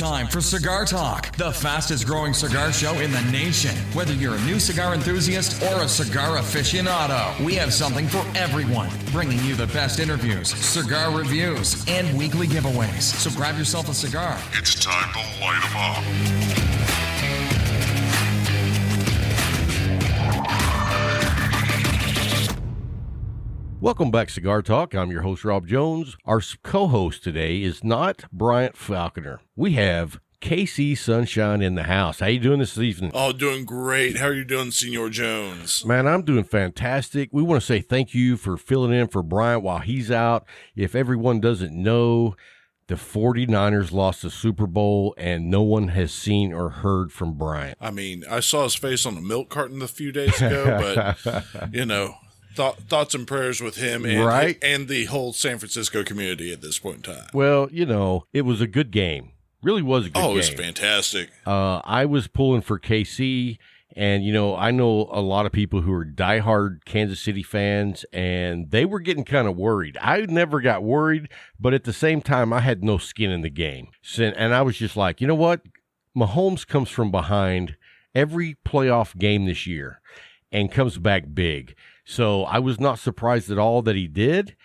time for Cigar Talk, the fastest growing cigar show in the nation. Whether you're a new cigar enthusiast or a cigar aficionado, we have something for everyone, bringing you the best interviews, cigar reviews, and weekly giveaways. So grab yourself a cigar. It's time to light 'em up. Welcome back, Cigar Talk. I'm your host, Rob Jones. Our co-host today is not Bryant Falconer. We have KC Sunshine in the house. How you doing this evening? Oh, doing great. How are you doing, Senor Jones? Man, I'm doing fantastic. We want to say thank you for filling in for Bryant while he's out. If everyone doesn't know, the 49ers lost the Super Bowl, and no one has seen or heard from Bryant. I mean, I saw his face on a milk carton a few days ago, but, you know, thoughts and prayers with him and, right? And the whole San Francisco community at this point in time. Well, you know, it was a good game. Really was a good game. Oh, it was fantastic. I was pulling for KC, and, you know, I know a lot of people who are diehard Kansas City fans, and they were getting kind of worried. I never got worried, but at the same time, I had no skin in the game. And I was just like, you know what? Mahomes comes from behind every playoff game this year and comes back big. So I was not surprised at all that he did.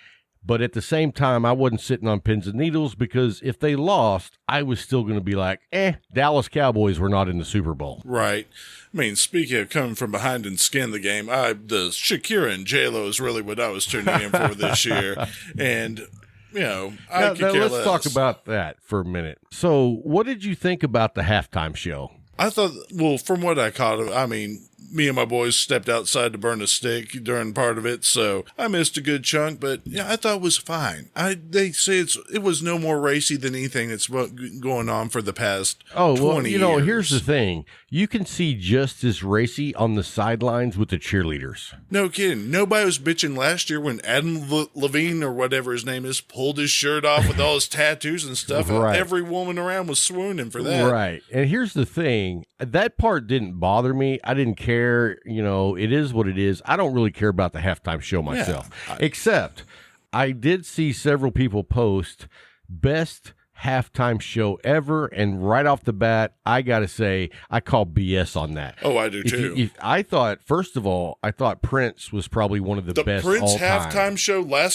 But at the same time, I wasn't sitting on pins and needles, because if they lost, I was still going to be like, Dallas Cowboys were not in the Super Bowl. Right. I mean, speaking of coming from behind and skin the game, the Shakira and J-Lo is really what I was tuning in for this year. And, you know, I could care less. Let's talk about that for a minute. So what did you think about the halftime show? I thought, well, from what I caught, I mean, me and my boys stepped outside to burn a stick during part of it, so I missed a good chunk, but yeah, I thought it was fine. They say it was no more racy than anything that's going on for the past 20 you know, years. Here's the thing. You can see just as racy on the sidelines with the cheerleaders. No kidding. Nobody was bitching last year when Adam Levine, or whatever his name is, pulled his shirt off with all his tattoos and stuff. Right. Every woman around was swooning for that. Right. And here's the thing. That part didn't bother me. I didn't care. You know, it is what it is. I don't really care about the halftime show myself. Yeah, except I did see several people post best halftime show ever, and right off the bat, I gotta say, I call BS on that. Oh, I do too. I thought, first of all, Prince was probably one of the best. The Prince all-time halftime show I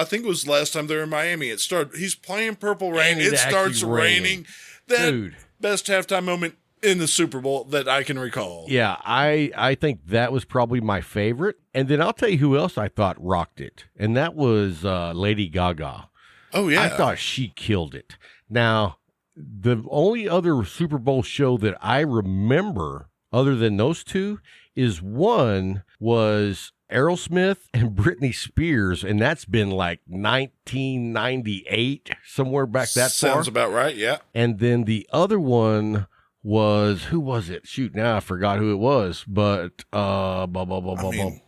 think it was last time they were in Miami. It started. He's playing Purple Rain. It starts raining. That best halftime moment in the Super Bowl that I can recall. Yeah, I think that was probably my favorite. And then I'll tell you who else I thought rocked it, and that was Lady Gaga. Oh, yeah. I thought she killed it. Now, the only other Super Bowl show that I remember other than those two is one was Aerosmith and Britney Spears, and that's been like 1998, somewhere back that far. Sounds about right, yeah. And then the other one was, who was it? Shoot, now I forgot who it was, but I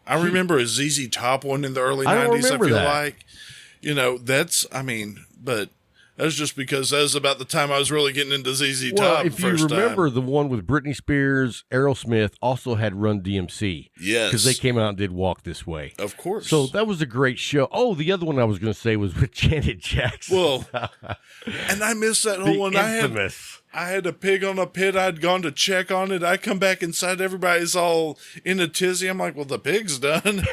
remember a ZZ Top one in the early 90s, I feel like. You know, but that's just because that was about the time I was really getting into ZZ Top. Well, if you remember, the one with Britney Spears, Aerosmith also had Run DMC. Yes. Because they came out and did Walk This Way. Of course. So that was a great show. Oh, the other one I was going to say was with Janet Jackson. Well, and I missed that whole one. Infamous. I had a pig on a pit. I'd gone to check on it. I come back inside. Everybody's all in a tizzy. I'm like, well, the pig's done.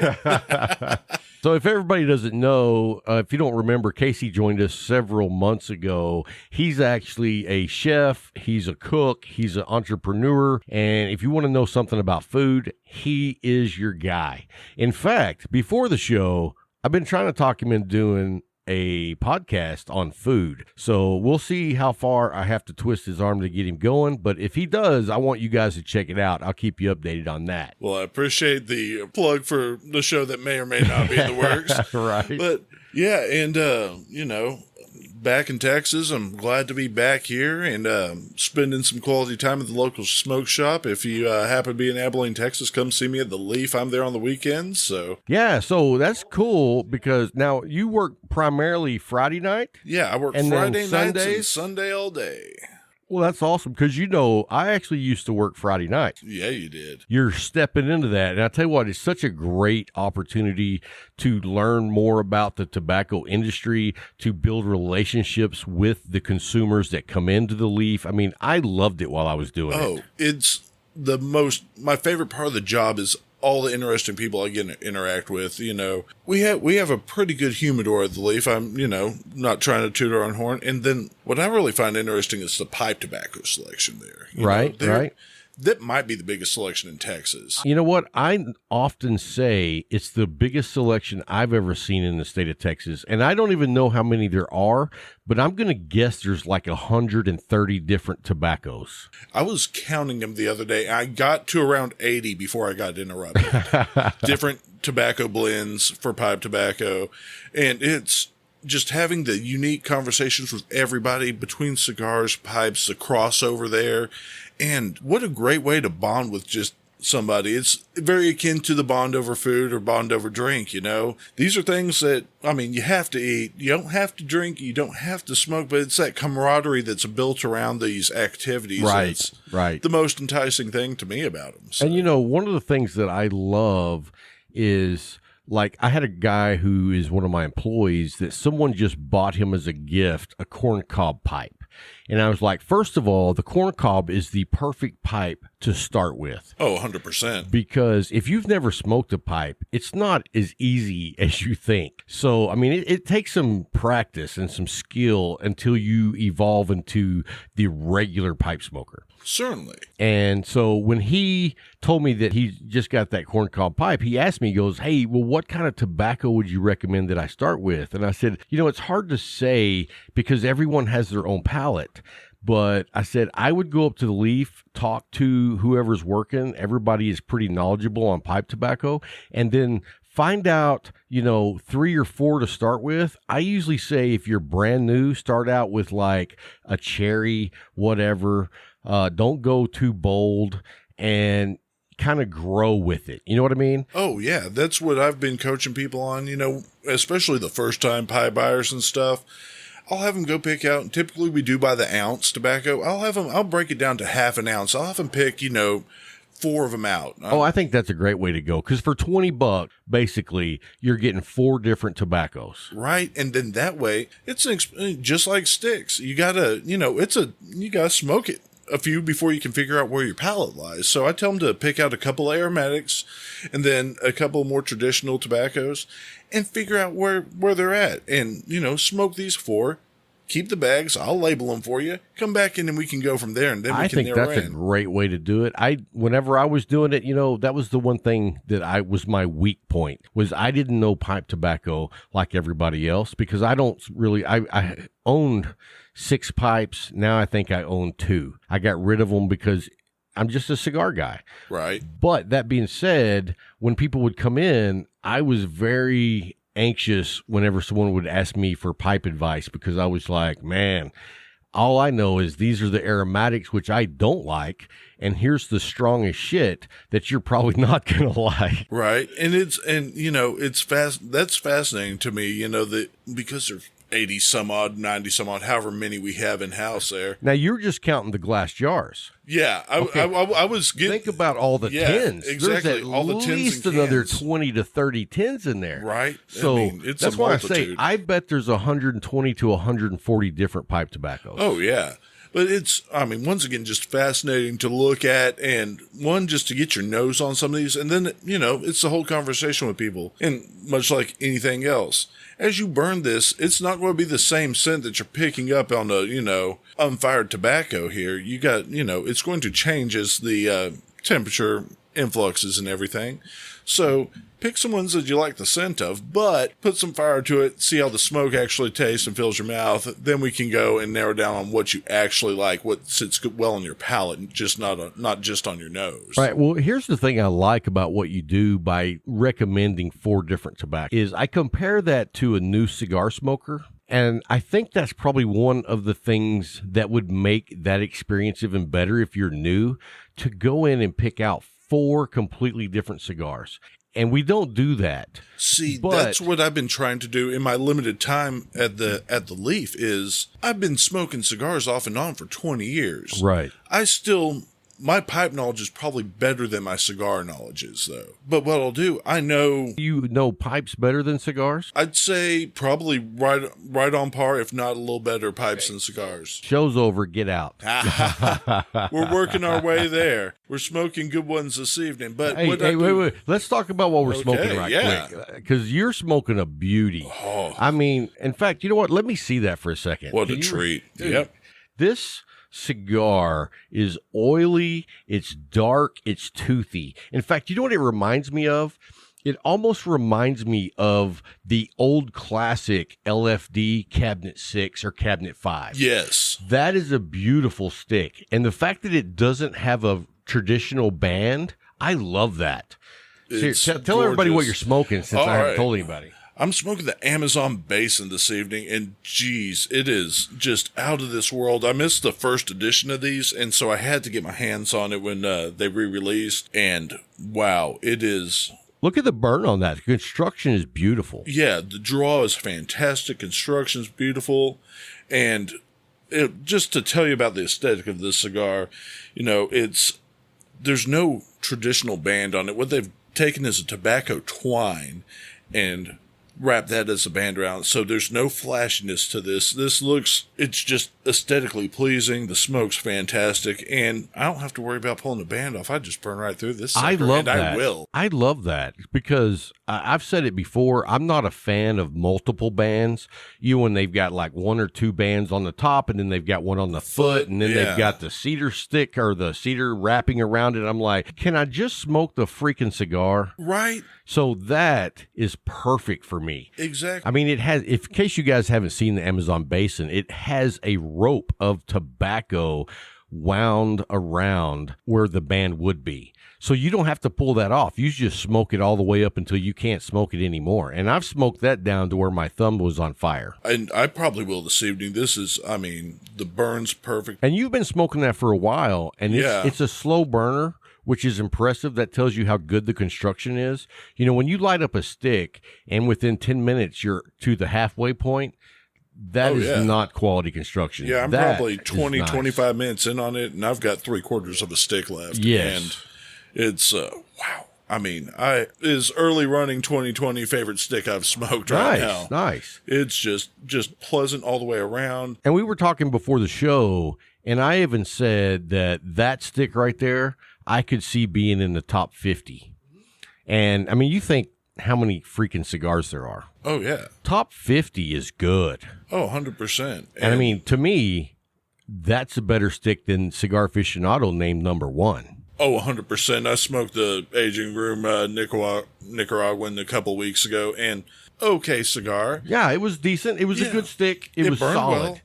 So if everybody doesn't know, if you don't remember, Casey joined us several months ago. He's actually a chef. He's a cook. He's an entrepreneur. And if you want to know something about food, he is your guy. In fact, before the show, I've been trying to talk him into doing a podcast on food. So we'll see how far I have to twist his arm to get him going. But if he does, I want you guys to check it out. I'll keep you updated on that. Well, I appreciate the plug for the show that may or may not be in the works. Right. But yeah, and, you know, back in Texas, I'm glad to be back here and spending some quality time at the local smoke shop. If you happen to be in Abilene, Texas, come see me at the Leaf. I'm there on the weekends. So yeah, so that's cool because now you work primarily Friday night. Yeah, I work Friday nights and Sunday all day. Well, that's awesome because, you know, I actually used to work Friday nights. Yeah, you did. You're stepping into that. And I tell you what, it's such a great opportunity to learn more about the tobacco industry, to build relationships with the consumers that come into the leaf. I mean, I loved it while I was doing it. Oh, it's my favorite part of the job is all the interesting people I get to interact with. You know, we have a pretty good humidor at the Leaf. I'm, you know, not trying to toot our own horn. And then what I really find interesting is the pipe tobacco selection there. Right. That might be the biggest selection in Texas. You know what? I often say it's the biggest selection I've ever seen in the state of Texas. And I don't even know how many there are, but I'm going to guess there's like 130 different tobaccos. I was counting them the other day. I got to around 80 before I got interrupted. Different tobacco blends for pipe tobacco. And it's just having the unique conversations with everybody between cigars, pipes, the crossover there. And what a great way to bond with just somebody. It's very akin to the bond over food or bond over drink, you know. These are things that, I mean, you have to eat. You don't have to drink. You don't have to smoke. But it's that camaraderie that's built around these activities. Right. The most enticing thing to me about them. So. And, you know, one of the things that I love is, like, I had a guy who is one of my employees that someone just bought him as a gift a corncob pipe. And I was like, first of all, the corncob is the perfect pipe to start with. Oh, 100%. Because if you've never smoked a pipe, it's not as easy as you think. So, I mean, it takes some practice and some skill until you evolve into the regular pipe smoker. Certainly. And so when he told me that he just got that corncob pipe, he asked me, he goes, hey, well, what kind of tobacco would you recommend that I start with? And I said, you know, it's hard to say because everyone has their own palate. But I said, I would go up to the Leaf, talk to whoever's working. Everybody is pretty knowledgeable on pipe tobacco. And then find out, you know, 3 or 4 to start with. I usually say if you're brand new, start out with like a cherry, whatever. Don't go too bold and kind of grow with it. You know what I mean? Oh, yeah. That's what I've been coaching people on, you know, especially the first time pie buyers and stuff. I'll have them go pick out, and typically we do by the ounce tobacco. I'll break it down to half an ounce. I'll have them pick, you know, 4 of them out. Oh, I think that's a great way to go. Because for $20, basically, you're getting 4 different tobaccos. Right. And then that way, it's just like sticks. You gotta, you know, you gotta smoke it a few before you can figure out where your palate lies. So I tell them to pick out a couple aromatics and then a couple more traditional tobaccos and figure out where they're at. And, you know, smoke these 4. Keep the bags. I'll label them for you. Come back in and we can go from there. And then we can narrow in. I think that's a great way to do it. Whenever I was doing it, you know, that was the one thing that was my weak point was I didn't know pipe tobacco like everybody else because I owned 6 pipes. Now I think I own 2. I got rid of them because I'm just a cigar guy. Right. But that being said, when people would come in, I was very anxious whenever someone would ask me for pipe advice because I was like, man, all I know is these are the aromatics, which I don't like. And here's the strongest shit that you're probably not going to like. Right. And you know, that's fascinating to me, you know, that because there's 80 some odd, 90 some odd, however many we have in house there. Now you're just counting the glass jars. Yeah. I was getting. Think about all the tins. Exactly. There's all the tins and least another 20 to 30 tins in there. Right. So I mean, it's that's a why multitude. I say I bet there's 120 to 140 different pipe tobaccos. Oh, yeah. But it's, I mean, once again, just fascinating to look at and just to get your nose on some of these. And then, you know, it's the whole conversation with people. And much like anything else, as you burn this, it's not going to be the same scent that you're picking up on the, you know, unfired tobacco here. You got, you know, it's going to change as the temperature influxes and everything. So pick some ones that you like the scent of, but put some fire to it, see how the smoke actually tastes and fills your mouth. Then we can go and narrow down on what you actually like, what sits well on your palate, and just not just on your nose. Right. Well, here's the thing I like about what you do by recommending 4 different tobaccos is I compare that to a new cigar smoker. And I think that's probably one of the things that would make that experience even better if you're new, to go in and pick out 4 completely different cigars. and we don't do that. See, But- that's what I've been trying to do in my limited time at the Leaf. Is I've been smoking cigars off and on for 20 years. Right. My pipe knowledge is probably better than my cigar knowledge is, though. But what I'll do, I know, You know pipes better than cigars? I'd say probably right on par, if not a little better pipes than cigars. Show's over. Get out. We're working our way there. We're smoking good ones this evening. But Wait. Let's talk about what we're smoking right yeah. quick. Because you're smoking a beauty. Oh. I mean, in fact, you know what? Let me see that for a second. What a treat. Dude, Yep. This cigar is oily, it's dark, it's toothy. In fact, you know what it reminds me of? It almost reminds me of the old classic LFD Cabinet 6 or Cabinet 5. Yes. That is a beautiful stick. And the fact that it doesn't have a traditional band, I love that. It's Tell everybody what gorgeous. you're smoking since All I haven't right. told anybody. I'm smoking the Amazon Basin this evening, and geez, it is just out of this world. I missed the first edition of these, and so I had to get my hands on it when they re-released, and wow, it is... Look at the burn on that. The construction is beautiful. Yeah, the draw is fantastic, construction's beautiful, and just to tell you about the aesthetic of this cigar, there's no traditional band on it. What they've taken is a tobacco twine and wrap that as a band around. So there's no flashiness to this. It's just aesthetically pleasing. The smoke's fantastic. And I don't have to worry about pulling the band off. I just burn right through this sucker, I love and that. I will. I love that because I've said it before. I'm not a fan of multiple bands. When they've got like one or two bands on the top and then they've got one on the foot and then yeah. they've got the cedar stick or the cedar wrapping around it. I'm like, can I just smoke the freaking cigar? Right? So that is perfect for me. Exactly. I mean, it has, in case you guys haven't seen the Amazon Basin, it has a rope of tobacco wound around where the band would be. So you don't have to pull that off. You just smoke it all the way up until you can't smoke it anymore. And I've smoked that down to where my thumb was on fire. And I probably will this evening. The burn's perfect. And you've been smoking that for a while, and it's a slow burner, which is impressive. That tells you how good the construction is. When you light up a stick and within 10 minutes you're to the halfway point, that is not quality construction. Yeah, I'm That probably is 20, nice. 25 minutes in on it, and I've got 3/4 of a stick left. Yes. And it's, wow. I mean, is early running 2020 favorite stick I've smoked right now. Nice. It's just pleasant all the way around. And we were talking before the show, and I even said that stick right there, I could see being in the top 50. And I mean, you think how many freaking cigars there are. Oh, yeah. Top 50 is good. Oh, 100%. And I mean, to me, that's a better stick than Cigar Aficionado named number 1. Oh, 100%. I smoked the aging room Nicaraguan a couple weeks ago, and okay cigar. Yeah, it was decent. It was a good stick. It was burned solid. well.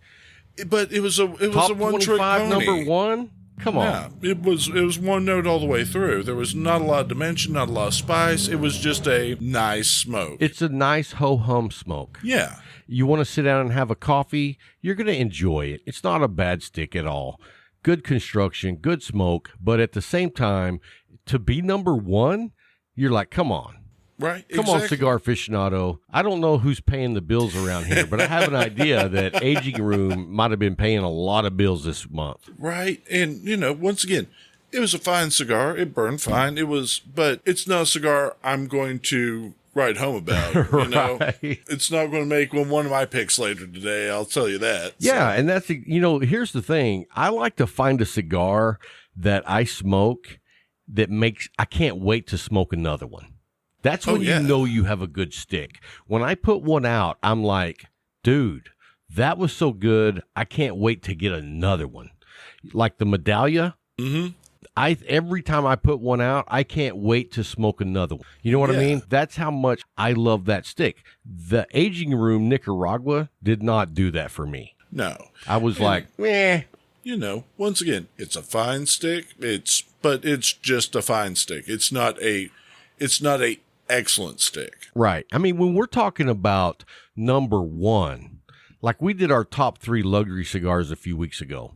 But it was a Top one-trick 25 pony. number 1? Come on. Yeah, it was one note all the way through. There was not a lot of dimension, not a lot of spice. It was just a nice smoke. It's a nice ho-hum smoke. Yeah. You want to sit down and have a coffee, you're going to enjoy it. It's not a bad stick at all. Good construction, good smoke, but at the same time, to be number 1, you're like, come on. Right. Come on, Cigar Aficionado. I don't know who's paying the bills around here, but I have an idea that Aging Room might have been paying a lot of bills this month. Right. And, once again, it was a fine cigar. It burned fine. But it's not a cigar I'm going to write home about. Right. It's not going to make one of my picks later today. I'll tell you that. Yeah. And that's, here's the thing. I like to find a cigar that I smoke that I can't wait to smoke another one. That's when you know you have a good stick. When I put one out, I'm like, dude, that was so good. I can't wait to get another one. Like the Medallia. Mm-hmm. Every time I put one out, I can't wait to smoke another one. You know what I mean? That's how much I love that stick. The Aging Room Nicaragua did not do that for me. No. I was like, meh. Once again, it's a fine stick. But it's just a fine stick. It's not a excellent stick. Right. I mean, when we're talking about number 1, like we did our top 3 luxury cigars a few weeks ago.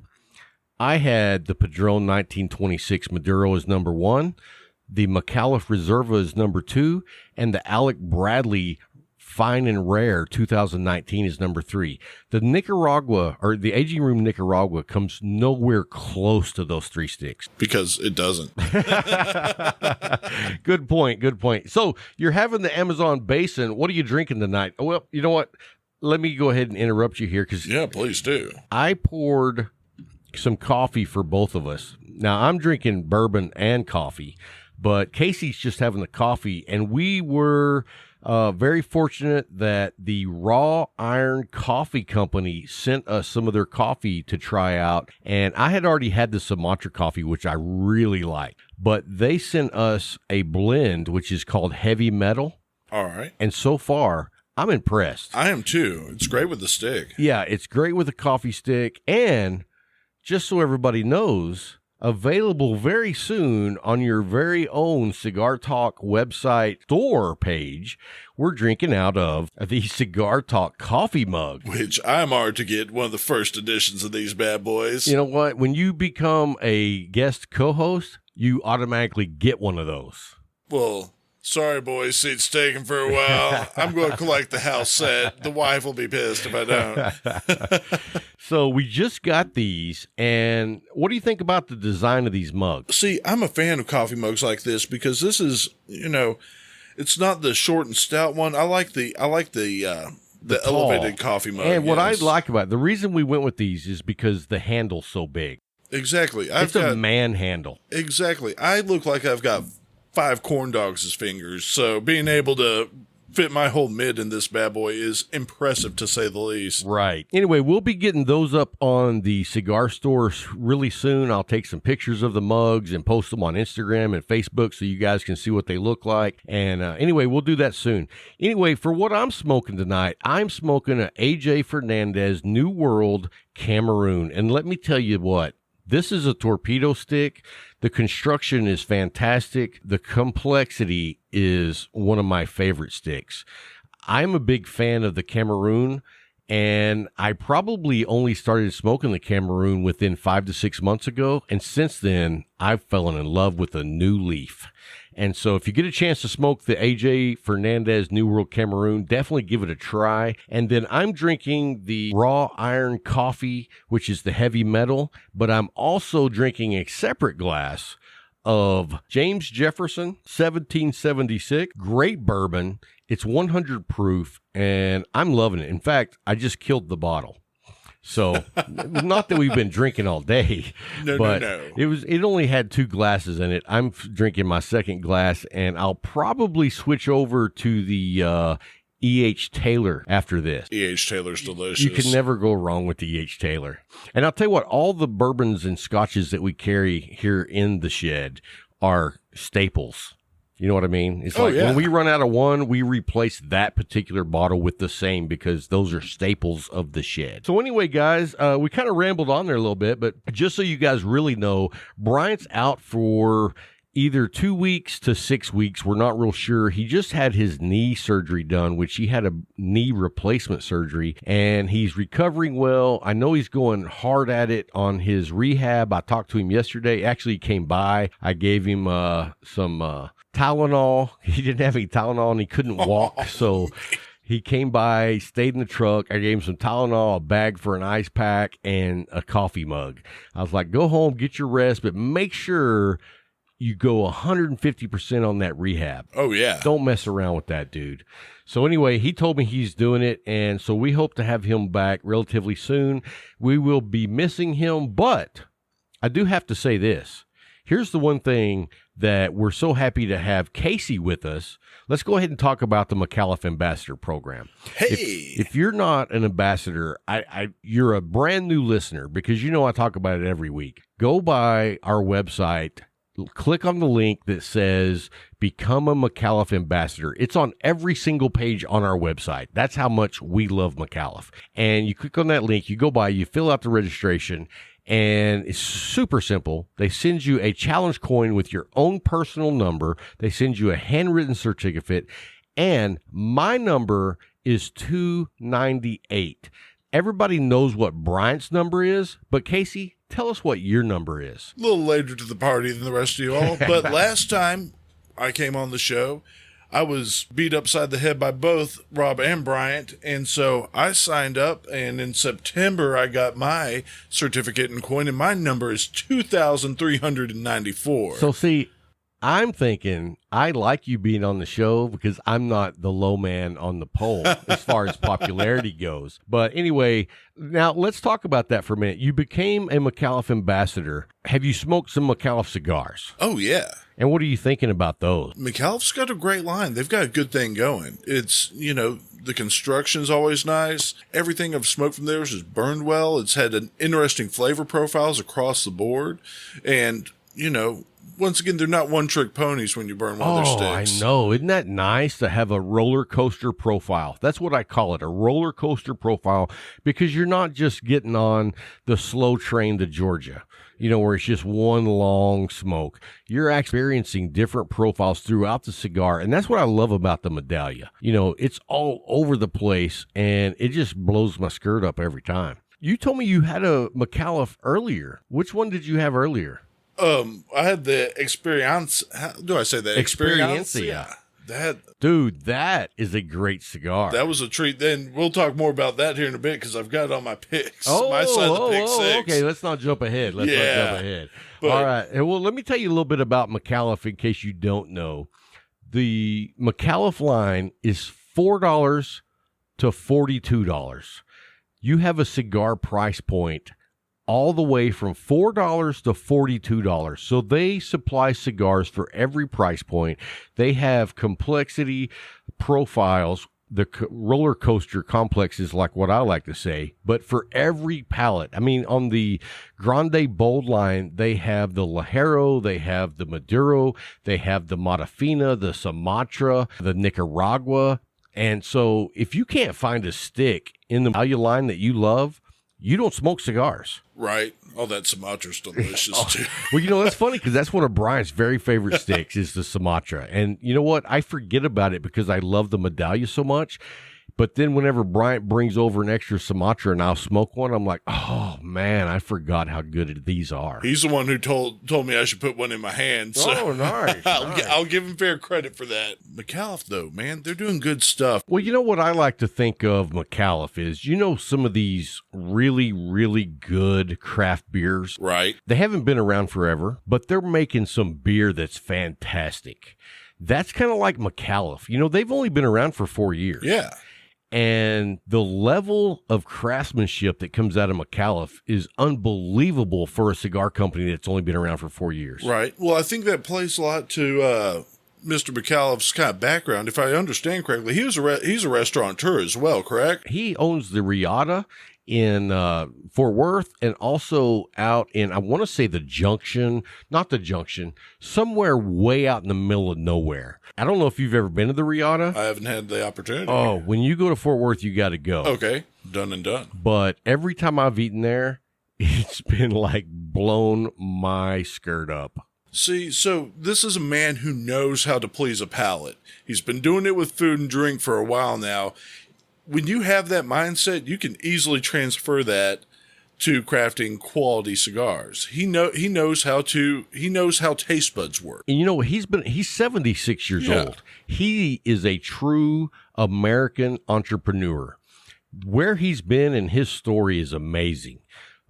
I had the Padron 1926 Maduro as number 1, The Micallef Reserva is number 2, and the Alec Bradley Fine and Rare 2019 is number 3. The Nicaragua, or the Aging Room Nicaragua, comes nowhere close to those 3 sticks. Because it doesn't. Good point. So you're having the Amazon Basin. What are you drinking tonight? Well, you know what? Let me go ahead and interrupt you here, because Yeah, please do. I poured some coffee for both of us. Now, I'm drinking bourbon and coffee, but Casey's just having the coffee, and we were very fortunate that the Raw Iron Coffee Company sent us some of their coffee to try out, and I had already had the Sumatra coffee, which I really like, but they sent us a blend, which is called Heavy Metal, All right. and so far, I'm impressed. I am too. It's great with the stick. Yeah, it's great with a coffee stick, and just so everybody knows, available very soon on your very own Cigar Talk website store page, we're drinking out of the Cigar Talk coffee mug. Which I'm honored to get one of the first editions of these bad boys. You know what? When you become a guest co-host, you automatically get one of those. Well, sorry, boys. Seat's taking for a while. I'm going to collect the house set. The wife will be pissed if I don't. So we just got these, and what do you think about the design of these mugs? See, I'm a fan of coffee mugs like this because this is, it's not the short and stout one. I like the tall, elevated coffee mug. And what I like about it, the reason we went with these is because the handle's so big. Exactly. It's a man handle. Exactly. I look like I've got 5 corn dogs as fingers, so being able to fit my whole mid in this bad boy is impressive, to say the least. Right. Anyway, we'll be getting those up on the cigar store really soon. I'll take some pictures of the mugs and post them on Instagram and Facebook so you guys can see what they look like. And anyway, we'll do that soon. Anyway, for what I'm smoking tonight, I'm smoking an AJ Fernandez New World Cameroon. And let me tell you what, this is a torpedo stick. The construction is fantastic. The complexity is one of my favorite sticks. I'm a big fan of the Cameroon, and I probably only started smoking the Cameroon within 5 to 6 months ago. And since then, I've fallen in love with a new leaf. And so if you get a chance to smoke the AJ Fernandez New World Cameroon, definitely give it a try. And then I'm drinking the Raw Iron Coffee, which is the Heavy Metal, but I'm also drinking a separate glass of James Jefferson 1776. Great bourbon. It's 100 proof, and I'm loving it. In fact, I just killed the bottle. So, not that we've been drinking all day, but it only had 2 glasses in it. I'm drinking my second glass, and I'll probably switch over to the E.H. Taylor after this. E.H. Taylor's delicious. You can never go wrong with the E.H. Taylor. And I'll tell you what, all the bourbons and scotches that we carry here in the shed are staples. You know what I mean? It's like when we run out of one, we replace that particular bottle with the same because those are staples of the shed. So anyway, guys, we kind of rambled on there a little bit, but just so you guys really know, Bryant's out for either 2 weeks to 6 weeks. We're not real sure. He just had his knee surgery done, which he had a knee replacement surgery, and he's recovering well. I know he's going hard at it on his rehab. I talked to him yesterday. Actually, he came by. I gave him some Tylenol. He didn't have any Tylenol, and he couldn't walk, so he came by, stayed in the truck. I gave him some Tylenol, a bag for an ice pack, and a coffee mug. I was like, go home, get your rest, but make sure you go 150% on that rehab. Oh, yeah. Don't mess around with that, dude. So anyway, he told me he's doing it, and so we hope to have him back relatively soon. We will be missing him, but I do have to say this. Here's the one thing that we're so happy to have Casey with us. Let's go ahead and talk about the Micallef Ambassador Program. Hey! If you're not an ambassador, you're a brand new listener because you know I talk about it every week. Go by our website, click on the link that says Become a Micallef Ambassador. It's on every single page on our website. That's how much we love Micallef. And you click on that link, you go by, you fill out the registration, and it's super simple. They send you a challenge coin with your own personal number. They send you a handwritten certificate, and my number is 298. Everybody knows what Bryant's number is, but Casey, tell us what your number is. A little later to the party than the rest of you all. But last time I came on the show, I was beat upside the head by both Rob and Bryant. And so I signed up, and in September, I got my certificate in coin, and my number is 2,394. So see, I'm thinking I like you being on the show because I'm not the low man on the pole as far as popularity goes. But anyway, now let's talk about that for a minute. You became a Micallef ambassador. Have you smoked some Micallef cigars? Oh, yeah. And what are you thinking about those? Micallef's got a great line. They've got a good thing going. It's, the construction's always nice. Everything I've smoked from theirs has burned well. It's had an interesting flavor profiles across the board. And, once again, they're not one-trick ponies when you burn one of their sticks. I know. Isn't that nice to have a roller coaster profile? That's what I call it, a roller coaster profile, because you're not just getting on the slow train to Georgia, where it's just one long smoke. You're experiencing different profiles throughout the cigar, and that's what I love about the Medallia. It's all over the place, and it just blows my skirt up every time. You told me you had a Micallef earlier. Which one did you have earlier? I had the experience. How do I say that? Experiencia. Dude, that is a great cigar. That was a treat. Then we'll talk more about that here in a bit because I've got it on my picks. My side of the pick six. Okay, let's not jump ahead. All right. Well, let me tell you a little bit about Micallef in case you don't know. The Micallef line is $4 to $42. You have a cigar price point all the way from $4 to $42. So they supply cigars for every price point. They have complexity profiles. The roller coaster complex is like what I like to say, but for every palate. I mean, on the Grande Bold line, they have the Ligero, they have the Maduro, they have the Matafina, the Sumatra, the Nicaragua. And so if you can't find a stick in the Medallia line that you love, you don't smoke cigars. Right. Oh, that Sumatra's delicious, too. Well, that's funny because that's one of Brian's very favorite sticks is the Sumatra. And you know what? I forget about it because I love the Medallia so much. But then whenever Bryant brings over an extra Sumatra and I'll smoke one, I'm like, oh, man, I forgot how good these are. He's the one who told me I should put one in my hand. So nice. I'll give him fair credit for that. Micallef, though, man, they're doing good stuff. Well, you know what I like to think of Micallef is, some of these really, really good craft beers. Right. They haven't been around forever, but they're making some beer that's fantastic. That's kind of like Micallef. They've only been around for 4 years. Yeah. And the level of craftsmanship that comes out of Micallef is unbelievable for a cigar company that's only been around for 4 years. Right. Well, I think that plays a lot to Mr. Micallef's kind of background. If I understand correctly, he's a restaurateur as well, correct? He owns the Riata in Fort Worth and also out in, I want to say not the Junction, somewhere way out in the middle of nowhere. I don't know if you've ever been to the Riata. I haven't had the opportunity. Oh, when you go to Fort Worth, you got to go. Okay, done and done. But every time I've eaten there, it's been like blown my skirt up. See, so this is a man who knows how to please a palate. He's been doing it with food and drink for a while now. When you have that mindset, you can easily transfer that to crafting quality cigars. He knows how taste buds work. And he's 76 years old. He is a true American entrepreneur. Where he's been and his story is amazing.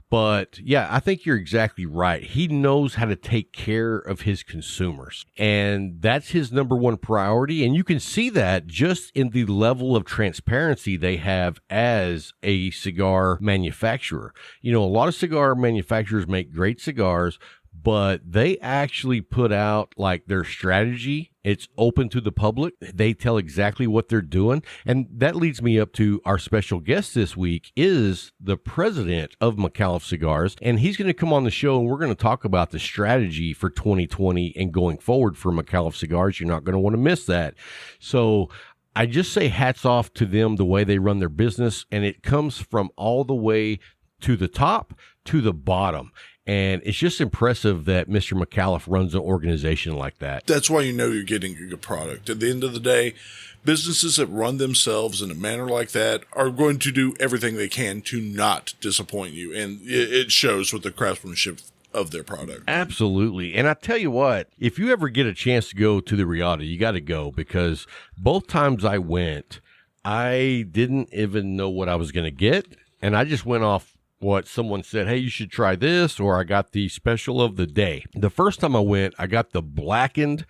But yeah, I think you're exactly right. He knows how to take care of his consumers, and that's his number one priority. And you can see that just in the level of transparency they have as a cigar manufacturer. A lot of cigar manufacturers make great cigars, but they actually put out like their strategy. It's open to the public. They tell exactly what they're doing. And that leads me up to our special guest this week is the president of Micallef Cigars. And he's going to come on the show and we're going to talk about the strategy for 2020 and going forward for Micallef Cigars. You're not going to want to miss that. So I just say hats off to them, the way they run their business. And it comes from all the way to the top to the bottom. And it's just impressive that Mr. Micallef runs an organization like that. That's why you know you're getting a good product. At the end of the day, businesses that run themselves in a manner like that are going to do everything they can to not disappoint you. And it shows with the craftsmanship of their product. Absolutely. And I tell you what, if you ever get a chance to go to the Riata, you got to go, because both times I went, I didn't even know what I was going to get. And I just went off what someone said, hey, you should try this, or I got the special of the day. The first time I went, I got the blackened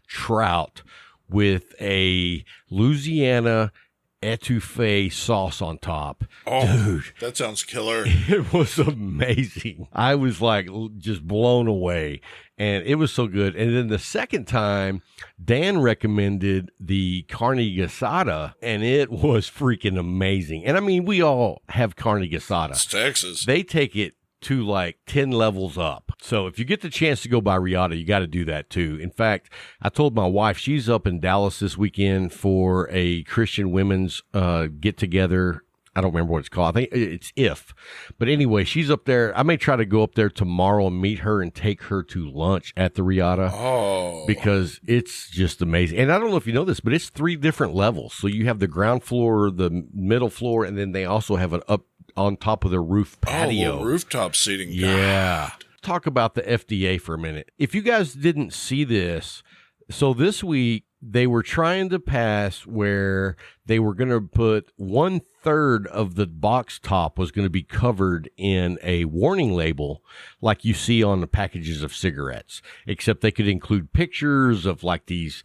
trout with a Louisiana etouffee sauce on top. Oh, dude, that sounds killer. it was amazing. I was like just blown away, and it was so good. And then the second time, Dan recommended the carne asada, and it was freaking amazing. And I mean, we all have carne asada. It's Texas. They take it to like 10 levels up. So if you get the chance to go by Riata, you got to do that too. In fact, I told my wife, she's up in Dallas this weekend for a Christian women's get together. I don't remember what it's called. I think it's IF. But anyway, she's up there. I may try to go up there tomorrow and meet her and take her to lunch at the Riata. Oh. Because it's just amazing. And I don't know if you know this, but it's 3 different levels. So you have the ground floor, the middle floor, and then they also have an up on top of the roof patio. Oh, rooftop seating. Yeah. God. Talk about the FDA for a minute. If you guys didn't see this, so this week they were trying to pass where they were going to put 1/3 of the box top was going to be covered in a warning label like you see on the packages of cigarettes, except they could include pictures of like these,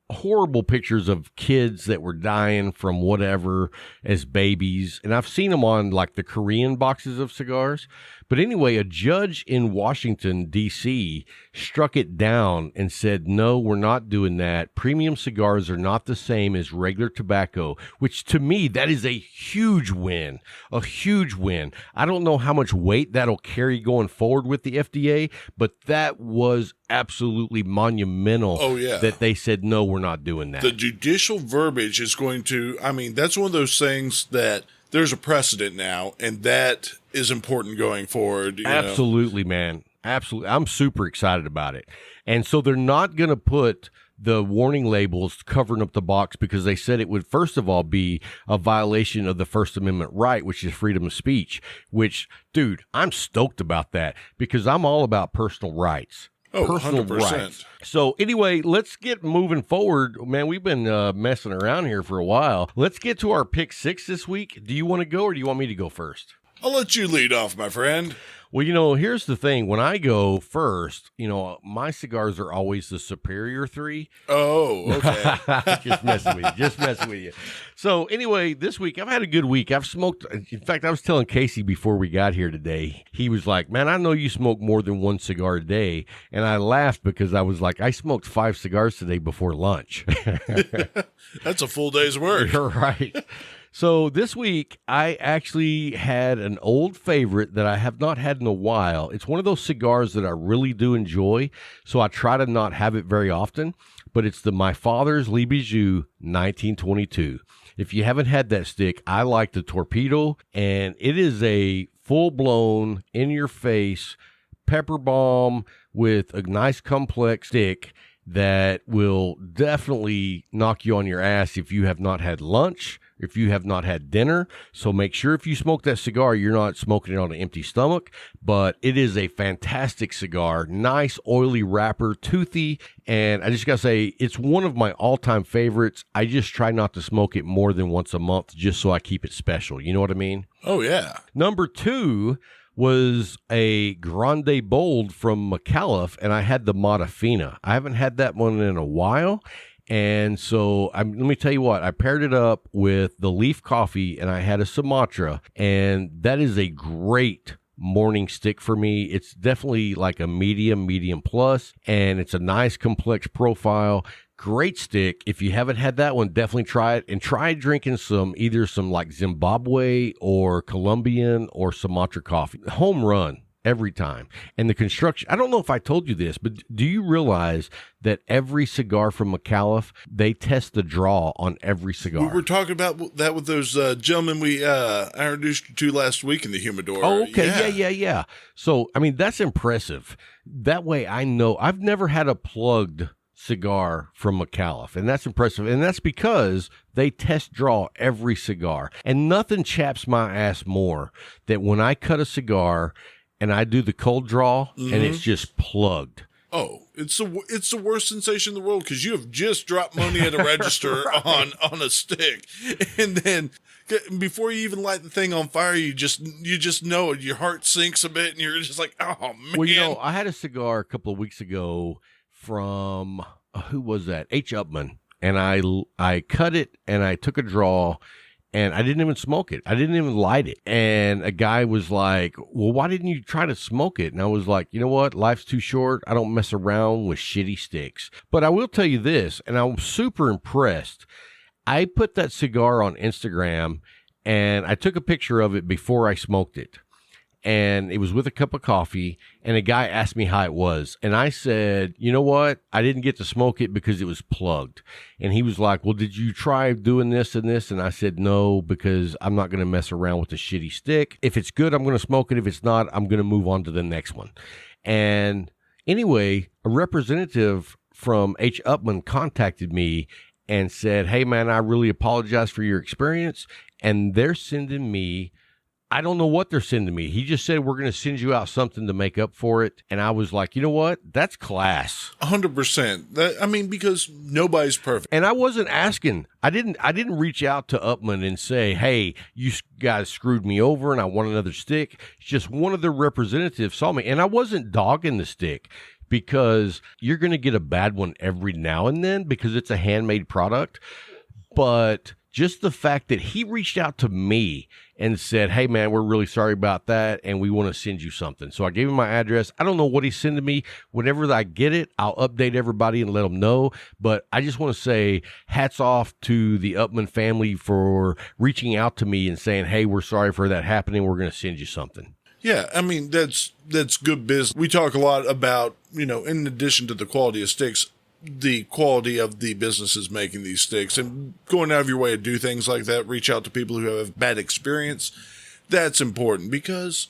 horrible pictures of kids that were dying from whatever as babies. And I've seen them on like the Korean boxes of cigars. But anyway, a judge in Washington, D.C. struck it down and said, no, we're not doing that. Premium cigars are not the same as regular tobacco, which to me, that is a huge win, a huge win. I don't know how much weight that'll carry going forward with the FDA, but that was absolutely monumental. Oh, yeah. That they said, no, we're not doing that. The judicial verbiage is going to, that's one of those things that there's a precedent now, and that is important going forward. Absolutely, man. Absolutely. I'm super excited about it. And so they're not going to put the warning labels covering up the box because they said it would, first of all, be a violation of the First Amendment right, which is freedom of speech, which, dude, I'm stoked about that because I'm all about personal rights. Oh, personal 100%. rights. So anyway, let's get moving forward. Man, we've been messing around here for a while. Let's get to our pick 6 this week. Do you want to go or do you want me to go first? I'll let you lead off, my friend. Well, here's the thing. When I go first, my cigars are always the superior 3. Oh, okay. Just messing with you. So anyway, this week, I've had a good week. I've smoked. In fact, I was telling Casey before we got here today, he was like, man, I know you smoke more than 1 cigar a day. And I laughed because I was like, I smoked 5 cigars today before lunch. That's a full day's work. You're right. So this week, I actually had an old favorite that I have not had in a while. It's one of those cigars that I really do enjoy, so I try to not have it very often, but it's the My Father's Lee Bijou 1922. If you haven't had that stick, I like the Torpedo, and it is a full-blown, in-your-face pepper bomb with a nice complex stick that will definitely knock you on your ass if you have not had lunch, if you have not had dinner. So make sure if you smoke that cigar, you're not smoking it on an empty stomach. But it is a fantastic cigar, nice oily wrapper, toothy, and I just gotta say, it's one of my all-time favorites. I just try not to smoke it more than once a month just so I keep it special. You know what I mean? Oh, yeah. Number 2 was a Grande Bold from Micallef, and I had the Modafina. I haven't had that one in a while. And so let me tell you what, I paired it up with the Leaf Coffee and I had a Sumatra, and that is a great morning stick for me. It's definitely like a medium plus, and it's a nice complex profile. Great stick. If you haven't had that one, definitely try it, and try drinking either some like Zimbabwe or Colombian or Sumatra coffee. Home run. every time. And the construction, I don't know if I told you this, but do you realize that every cigar from Micallef, they test the draw on every cigar? We were talking about that with those gentlemen I introduced you to last week in the humidor. Oh, okay. Yeah. So, I mean, that's impressive. That way I know I've never had a plugged cigar from Micallef, and that's impressive. And that's because they test draw every cigar. And nothing chaps my ass more than when I cut a cigar and I do the cold draw and it's just plugged. Oh, it's the worst sensation in the world because you have just dropped money at a register on a stick, and then before you even light the thing on fire, you just know it. Your heart sinks a bit, and you're just like, oh man. Well, you know, I had a cigar a couple of weeks ago from who was that? H. Upman, and I cut it and I took a draw. And I didn't even smoke it. I didn't even light it. And a guy was like, well, why didn't you try to smoke it? And I was like, you know what? Life's too short. I don't mess around with shitty sticks. But I will tell you this, and I'm super impressed. I put that cigar on Instagram, and I took a picture of it before I smoked it. And it was with a cup of coffee, and a guy asked me how it was. And I said, you know what? I didn't get to smoke it because it was plugged. And he was like, well, did you try doing this and this? And I said, no, because I'm not going to mess around with a shitty stick. If it's good, I'm going to smoke it. If it's not, I'm going to move on to the next one. And anyway, a representative from H. Upman contacted me and said, hey, man, I really apologize for your experience. And they're sending me, I don't know what they're sending me. He just said, we're going to send you out something to make up for it. And I was like, you know what? That's class. 100%. I mean, because nobody's perfect. And I wasn't asking. I didn't reach out to Upman and say, hey, you guys screwed me over and I want another stick. It's just one of their representatives saw me. And I wasn't dogging the stick because you're going to get a bad one every now and then because it's a handmade product. But just the fact that he reached out to me and said, hey, man, we're really sorry about that, and we want to send you something. So I gave him my address. I don't know what he's sending me. Whenever I get it, I'll update everybody and let them know. But I just want to say hats off to the Upman family for reaching out to me and saying, hey, we're sorry for that happening. We're going to send you something. Yeah, I mean, that's good business. We talk a lot about, in addition to the quality of sticks, the quality of the businesses making these sticks and going out of your way to do things like that, reach out to people who have bad experience. That's important because,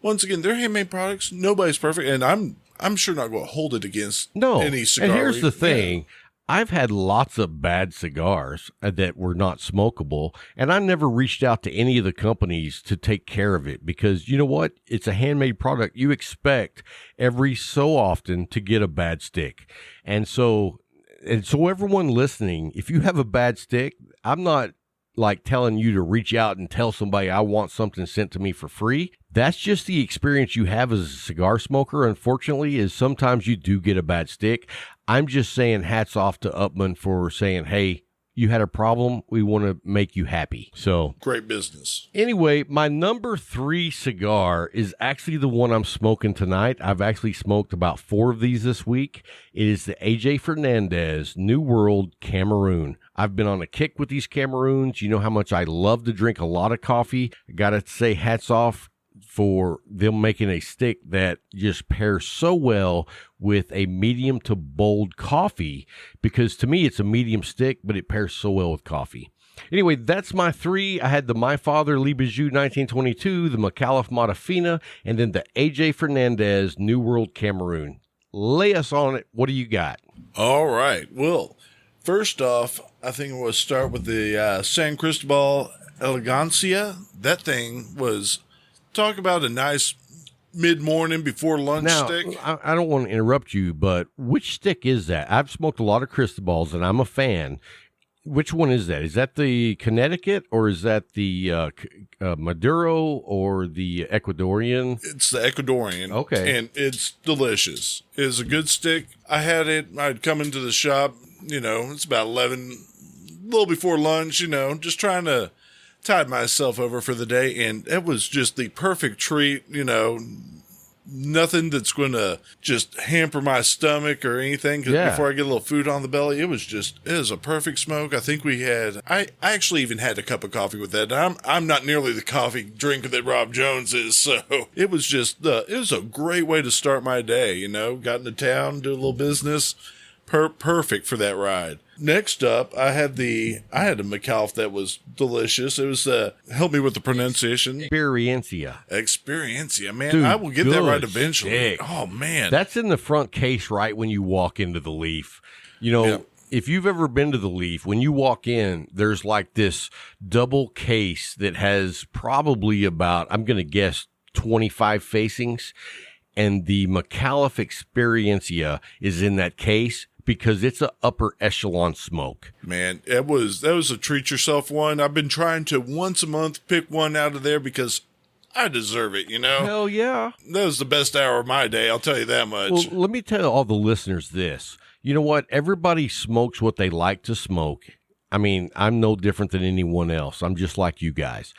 once again, they're handmade products. Nobody's perfect, and I'm sure not going to hold it against any cigar. And here's the thing. Yeah. I've had lots of bad cigars that were not smokable, and I never reached out to any of the companies to take care of it because, you know what? It's a handmade product. You expect every so often to get a bad stick. And so everyone listening, if you have a bad stick, I'm not like telling you to reach out and tell somebody I want something sent to me for free. That's just the experience you have as a cigar smoker, unfortunately, is sometimes you do get a bad stick. I'm just saying hats off to Upman for saying, hey, you had a problem. We want to make you happy. So great business. Anyway, my number 3 cigar is actually the one I'm smoking tonight. I've actually smoked about 4 of these this week. It is the AJ Fernandez New World Cameroon. I've been on a kick with these Cameroons. You know how much I love to drink a lot of coffee. I got to say hats off for them making a stick that just pairs so well with a medium to bold coffee, because to me it's a medium stick, but it pairs so well with coffee. Anyway, that's my 3. I had the My Father Lee Bijou 1922, the Micallef Matafina, and then the AJ Fernandez New World Cameroon. Lay us on it. What do you got? All right. Well, first off, I think we'll start with the San Cristobal Elegancia. That thing was... Talk about a nice mid-morning before lunch stick. I don't want to interrupt you, but which stick is that? I've smoked a lot of Cristobals, and I'm a fan. Which one is that? Is that the Connecticut, or is that the Maduro, or the Ecuadorian? It's the Ecuadorian. Okay. And it's delicious. It's a good stick. I had it. I'd come into the shop, it's about 11, a little before lunch, just trying to tide myself over for the day, and it was just the perfect treat, nothing that's going to just hamper my stomach or anything. 'Cause before I get a little food on the belly, it was a perfect smoke. I think I actually even had a cup of coffee with that. I'm not nearly the coffee drinker that Rob Jones is. So it was it was a great way to start my day. You know, got into town, do a little business. Perfect for that ride. Next up, I had a Micallef that was delicious. It was help me with the pronunciation. Experiencia, man. Dude, I will get that right eventually. Stick. Oh man, that's in the front case right when you walk into the Leaf. You know, if you've ever been to the Leaf, when you walk in, there's like this double case that has probably about, I'm going to guess, 25 facings, and the Micallef Experiencia is in that case, because it's an upper echelon smoke. Man, that was a treat yourself one. I've been trying to once a month pick one out of there because I deserve it, you know? Hell yeah. That was the best hour of my day, I'll tell you that much. Well, let me tell all the listeners this. You know what? Everybody smokes what they like to smoke. I mean, I'm no different than anyone else. I'm just like you guys.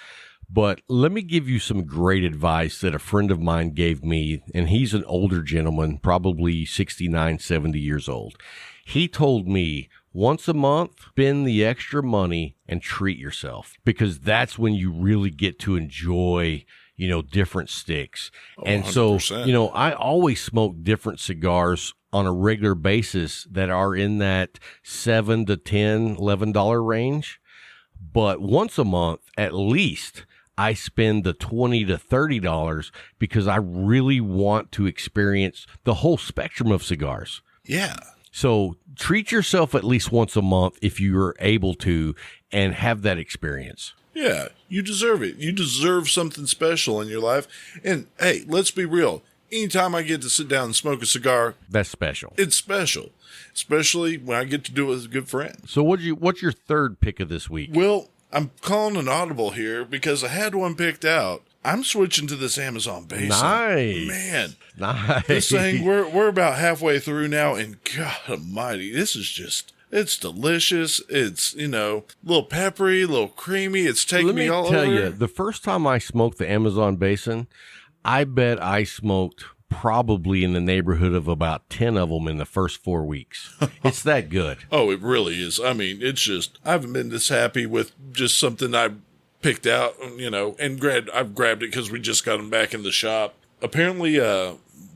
But let me give you some great advice that a friend of mine gave me, and he's an older gentleman, probably 69, 70 years old. He told me, once a month, spend the extra money and treat yourself, because that's when you really get to enjoy, you know, different sticks. And 100%. So, you know, I always smoke different cigars on a regular basis that are in that $7 to $10, $11 range. But once a month, at least, I spend the $20 to $30 because I really want to experience the whole spectrum of cigars. Yeah. So treat yourself at least once a month if you're able to, and have that experience. Yeah, you deserve it. You deserve something special in your life. And hey, let's be real. Anytime I get to sit down and smoke a cigar, that's special. It's special, especially when I get to do it with a good friend. So what's your third pick of this week? Well, I'm calling an audible here because I had one picked out. I'm switching to this Amazon basin. Nice. Man. Nice. This thing, we're about halfway through now, and God almighty, this is just, it's delicious. It's, you know, a little peppery, a little creamy. It's taking me all over. Let me tell you, the first time I smoked the Amazon basin, I bet I smoked probably in the neighborhood of about 10 of them in the first 4 weeks. It's that good. Oh, it really is. I mean, it's just, I haven't been this happy with just something I picked out, you know, and I've grabbed it because we just got them back in the shop. Apparently,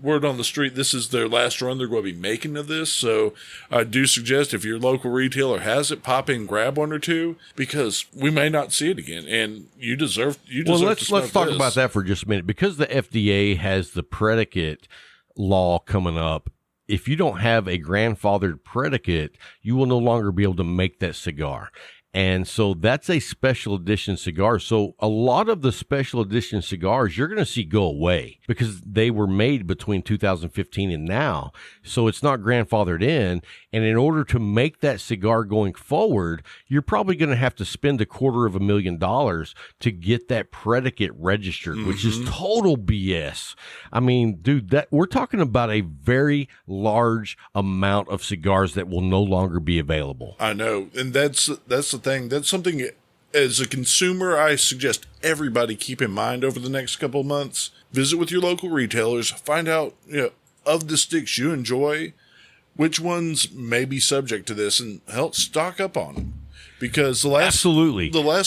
word on the street, this is their last run they're going to be making of this. So I do suggest if your local retailer has it, pop in, grab one or two, because we may not see it again. And you deserve to let's talk about that for just a minute, because the FDA has the predicate law coming up. If you don't have a grandfathered predicate, you will no longer be able to make that cigar. And so that's a special edition cigar. So a lot of the special edition cigars you're going to see go away because they were made between 2015 and now. So it's not grandfathered in. And in order to make that cigar going forward, you're probably going to have to spend $250,000 to get that predicate registered, which is total BS. I mean, dude, that we're talking about a very large amount of cigars that will no longer be available. I know. And that's the thing. That's something as a consumer I suggest everybody keep in mind over the next couple of months. Visit with your local retailers, find out, you know, of the sticks you enjoy, which ones may be subject to this, and help stock up on them. Because the last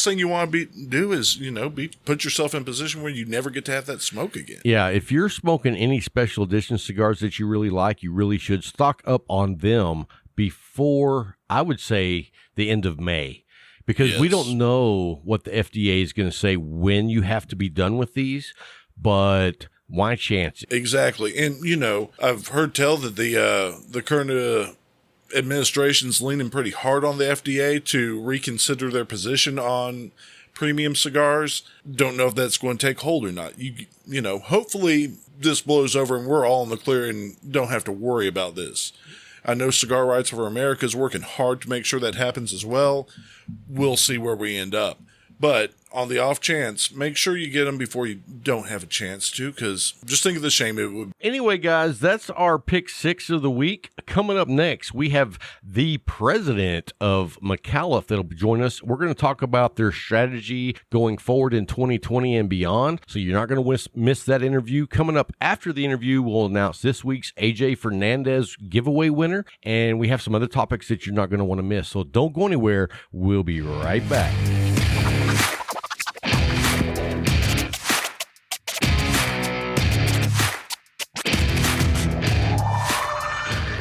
thing you want to do is, you know, put yourself in a position where you never get to have that smoke again. Yeah, if you're smoking any special edition cigars that you really like, you really should stock up on them before, I would say, the end of May. Because we don't know what the FDA is going to say when you have to be done with these, but why chance it? Exactly. And, you know, I've heard tell that the current administration's leaning pretty hard on the FDA to reconsider their position on premium cigars. Don't know if that's going to take hold or not. You know, hopefully this blows over and we're all in the clear and don't have to worry about this. I know Cigar Rights for America is working hard to make sure that happens as well. We'll see where we end up. But on the off chance, make sure you get them before you don't have a chance to, because just think of the shame it would. Anyway, guys, that's our pick 6 of the week. Coming up next, we have the president of Micallef that'll join us. We're going to talk about their strategy going forward in 2020 and beyond. So you're not going to miss that interview. Coming up after the interview, we'll announce this week's AJ Fernandez giveaway winner. And we have some other topics that you're not going to want to miss. So don't go anywhere. We'll be right back.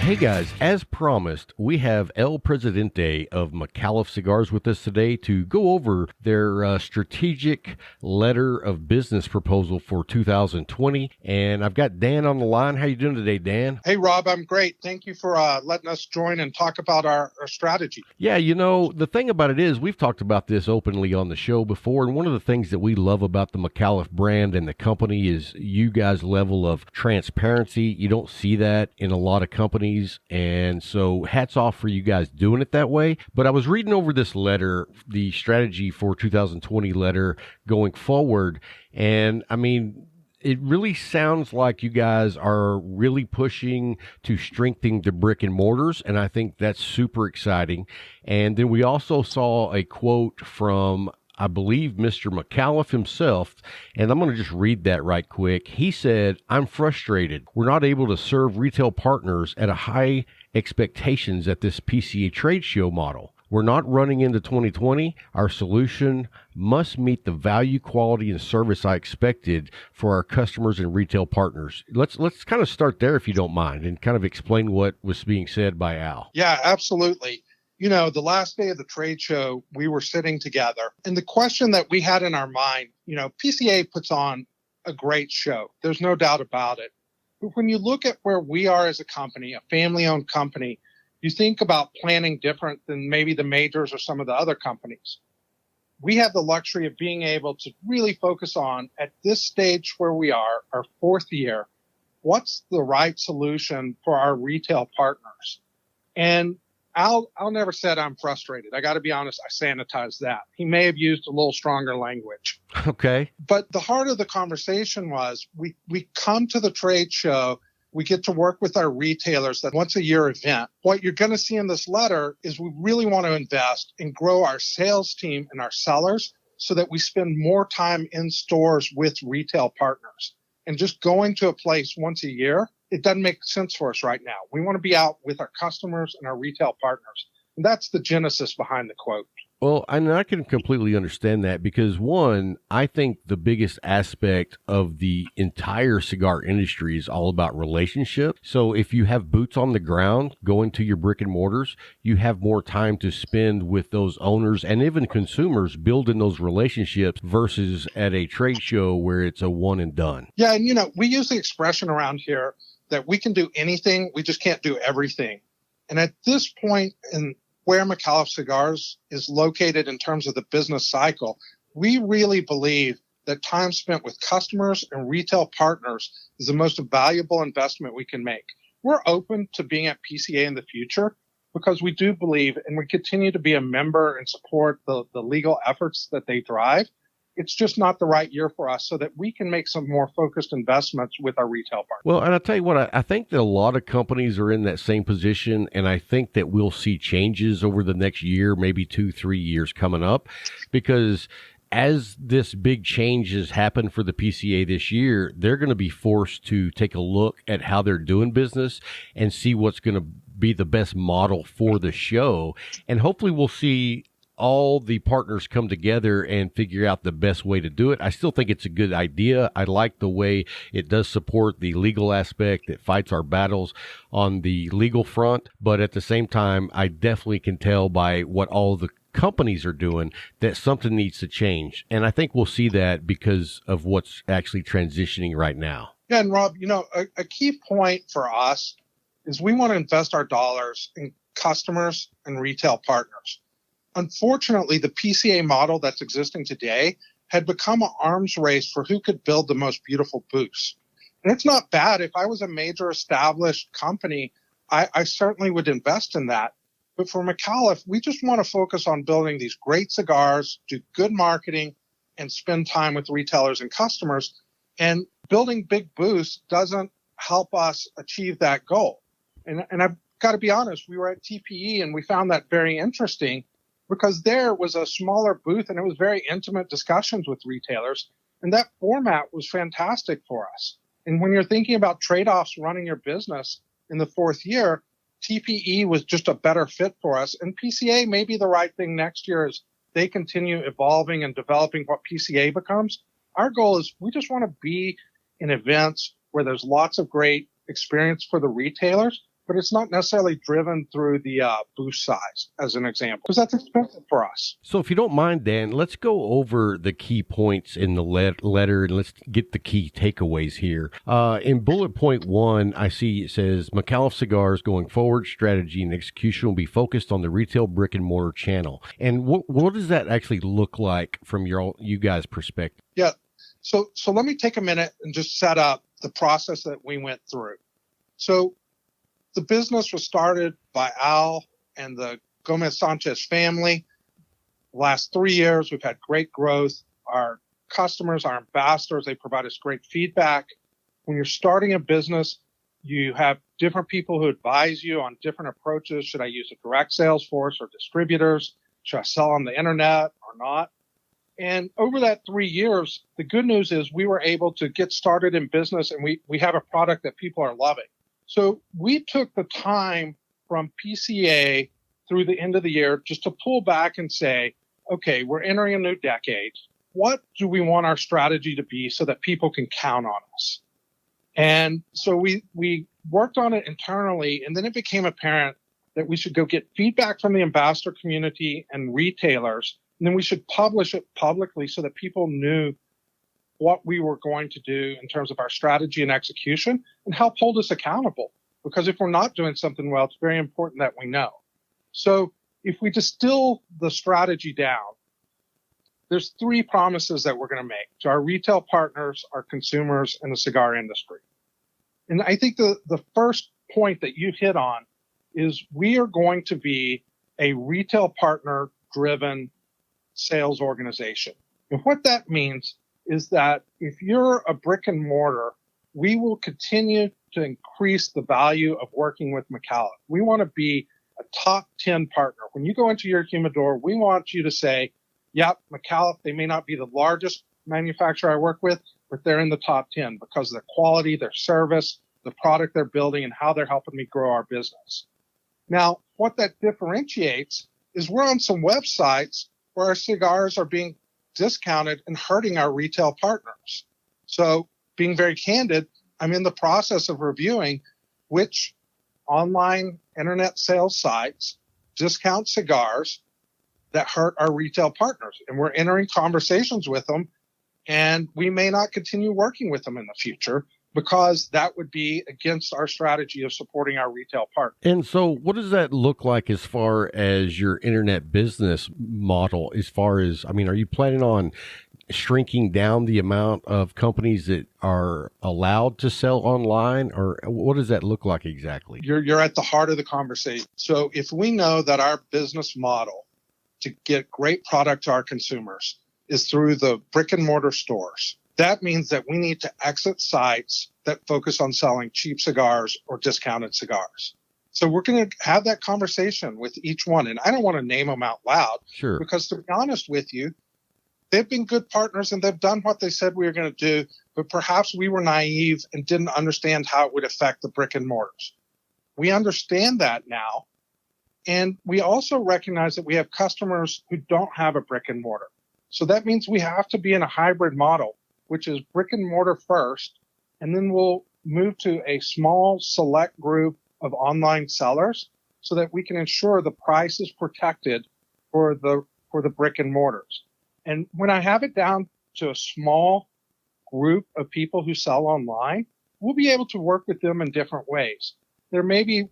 Hey guys, as promised, we have El Presidente of Micallef Cigars with us today to go over their strategic letter of business proposal for 2020. And I've got Dan on the line. How you doing today, Dan? Hey, Rob, I'm great. Thank you for letting us join and talk about our strategy. Yeah, you know, the thing about it is we've talked about this openly on the show before. And one of the things that we love about the Micallef brand and the company is you guys' level of transparency. You don't see that in a lot of companies. And so hats off for you guys doing it that way. But I was reading over this letter, the strategy for 2020 letter going forward. And I mean, it really sounds like you guys are really pushing to strengthen the brick and mortars. And I think that's super exciting. And then we also saw a quote from, I believe, Mr. Micallef himself, and I'm going to just read that right quick. He said, "I'm frustrated. We're not able to serve retail partners at a high expectations at this PCA trade show model. We're not running into 2020. Our solution must meet the value, quality, and service I expected for our customers and retail partners." Let's kind of start there, if you don't mind, and kind of explain what was being said by Al. Yeah, absolutely. You know, the last day of the trade show, we were sitting together, and the question that we had in our mind, you know, PCA puts on a great show. There's no doubt about it. But when you look at where we are as a company, a family-owned company, you think about planning different than maybe the majors or some of the other companies. We have the luxury of being able to really focus on, at this stage where we are, our 4th year, what's the right solution for our retail partners? And Al never said I'm frustrated. I got to be honest, I sanitized that. He may have used a little stronger language. Okay. But the heart of the conversation was we come to the trade show, we get to work with our retailers, that once a year event. What you're going to see in this letter is we really want to invest and grow our sales team and our sellers so that we spend more time in stores with retail partners. And just going to a place once a year, it doesn't make sense for us right now. We want to be out with our customers and our retail partners. And that's the genesis behind the quote. Well, and I can completely understand that because, one, I think the biggest aspect of the entire cigar industry is all about relationship. So if you have boots on the ground going to your brick and mortars, you have more time to spend with those owners and even consumers building those relationships versus at a trade show where it's a one and done. Yeah, and, you know, we use the expression around here that we can do anything, we just can't do everything. And at this point in where Micallef Cigars is located in terms of the business cycle, we really believe that time spent with customers and retail partners is the most valuable investment we can make. We're open to being at PCA in the future because we do believe, and we continue to be a member and support the legal efforts that they drive. It's just not the right year for us so that we can make some more focused investments with our retail partners. Well, and I'll tell you what, I think that a lot of companies are in that same position, and I think that we'll see changes over the next year, maybe 2-3 years coming up, because as this big change has happened for the PCA this year, they're going to be forced to take a look at how they're doing business and see what's going to be the best model for the show. And hopefully we'll see all the partners come together and figure out the best way to do it. I still think it's a good idea. I like the way it does support the legal aspect that fights our battles on the legal front. But at the same time, I definitely can tell by what all the companies are doing that something needs to change. And I think we'll see that because of what's actually transitioning right now. Yeah, and Rob, you know, a key point for us is we want to invest our dollars in customers and retail partners. Unfortunately, the PCA model that's existing today had become an arms race for who could build the most beautiful booths. And it's not bad. If I was a major established company, I certainly would invest in that. But for Micallef, we just want to focus on building these great cigars, do good marketing, and spend time with retailers and customers. And building big booths doesn't help us achieve that goal. And I've got to be honest, we were at TPE and we found that very interesting because there was a smaller booth and it was very intimate discussions with retailers. And that format was fantastic for us. And when you're thinking about trade-offs running your business in the fourth year, TPE was just a better fit for us. And PCA may be the right thing next year as they continue evolving and developing what PCA becomes. Our goal is we just want to be in events where there's lots of great experience for the retailers, but it's not necessarily driven through the booth size, as an example, because that's expensive for us. So if you don't mind, Dan, let's go over the key points in the letter and let's get the key takeaways here. In bullet point 1, I see it says Micallef Cigars going forward, strategy and execution will be focused on the retail brick and mortar channel. And what does that actually look like from you guys' perspective? Yeah. So let me take a minute and just set up the process that we went through. So the business was started by Al and the Gomez Sanchez family. The last 3 years, we've had great growth. Our customers, our ambassadors, they provide us great feedback. When you're starting a business, you have different people who advise you on different approaches. Should I use a direct sales force or distributors? Should I sell on the internet or not? And over that 3 years, the good news is we were able to get started in business and we have a product that people are loving. So we took the time from PCA through the end of the year just to pull back and say, okay, we're entering a new decade. What do we want our strategy to be so that people can count on us? And so we worked on it internally, and then it became apparent that we should go get feedback from the ambassador community and retailers, and then we should publish it publicly so that people knew what we were going to do in terms of our strategy and execution and help hold us accountable. Because if we're not doing something well, it's very important that we know. So if we distill the strategy down, there's 3 promises that we're going to make to our retail partners, our consumers, and the cigar industry. And I think the first point that you hit on is we are going to be a retail partner driven sales organization. And what that means is that if you're a brick and mortar, we will continue to increase the value of working with Micallef. We want to be a top 10 partner. When you go into your humidor, we want you to say, yep, Micallef, they may not be the largest manufacturer I work with, but they're in the top 10 because of their quality, their service, the product they're building, and how they're helping me grow our business. Now, what that differentiates is we're on some websites where our cigars are being discounted and hurting our retail partners. So being very candid, I'm in the process of reviewing which online internet sales sites discount cigars that hurt our retail partners. And we're entering conversations with them, and we may not continue working with them in the future because that would be against our strategy of supporting our retail partners. And so what does that look like as far as your internet business model? As far as, I mean, are you planning on shrinking down the amount of companies that are allowed to sell online, or what does that look like exactly? You're at the heart of the conversation. So if we know that our business model to get great product to our consumers is through the brick and mortar stores, that means that we need to exit sites that focus on selling cheap cigars or discounted cigars. So we're going to have that conversation with each one. And I don't want to name them out loud. Sure. Because to be honest with you, they've been good partners and they've done what they said we were going to do. But perhaps we were naive and didn't understand how it would affect the brick and mortars. We understand that now. And we also recognize that we have customers who don't have a brick and mortar. So that means we have to be in a hybrid model, which is brick and mortar first, and then we'll move to a small select group of online sellers so that we can ensure the price is protected for the brick and mortars. And when I have it down to a small group of people who sell online, we'll be able to work with them in different ways. There may be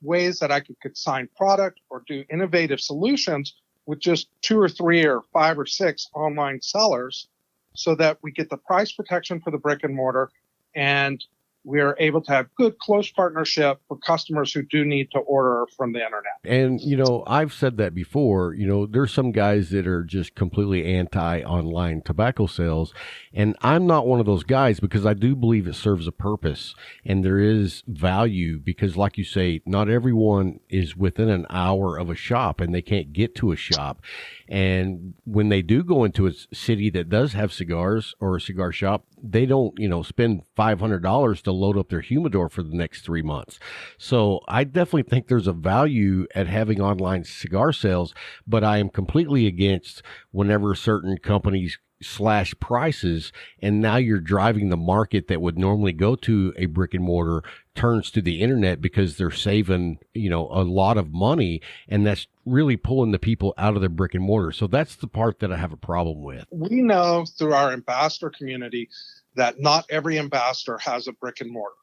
ways that I could consign product or do innovative solutions with just 2 or 3 or 5 or 6 online sellers so that we get the price protection for the brick and mortar and we are able to have good, close partnership for customers who do need to order from the internet. And, I've said that before, there's some guys that are just completely anti-online tobacco sales. And I'm not one of those guys because I do believe it serves a purpose and there is value because, like you say, not everyone is within an hour of a shop and they can't get to a shop. And when they do go into a city that does have cigars or a cigar shop, they don't, spend $500 to load up their humidor for the next 3 months. So I definitely think there's a value at having online cigar sales, but I am completely against whenever certain companies slash prices and now you're driving the market that would normally go to a brick and mortar turns to the internet because they're saving a lot of money, and that's really pulling the people out of the brick and mortar. So that's the part that I have a problem with. We know through our ambassador community that not every ambassador has a brick and mortar,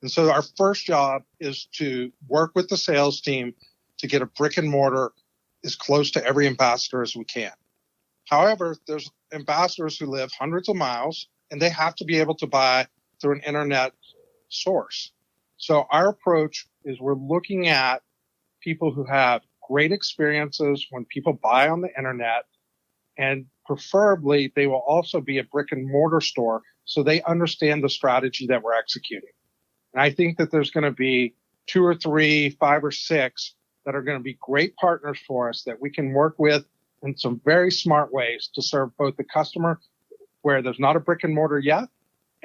and so our first job is to work with the sales team to get a brick and mortar as close to every ambassador as we can. However, there's ambassadors who live hundreds of miles and they have to be able to buy through an internet source. So our approach is we're looking at people who have great experiences when people buy on the internet, and preferably they will also be a brick and mortar store so they understand the strategy that we're executing. And I think that there's going to be 2 or 3, 5 or 6 that are going to be great partners for us that we can work with in some very smart ways to serve both the customer where there's not a brick and mortar yet,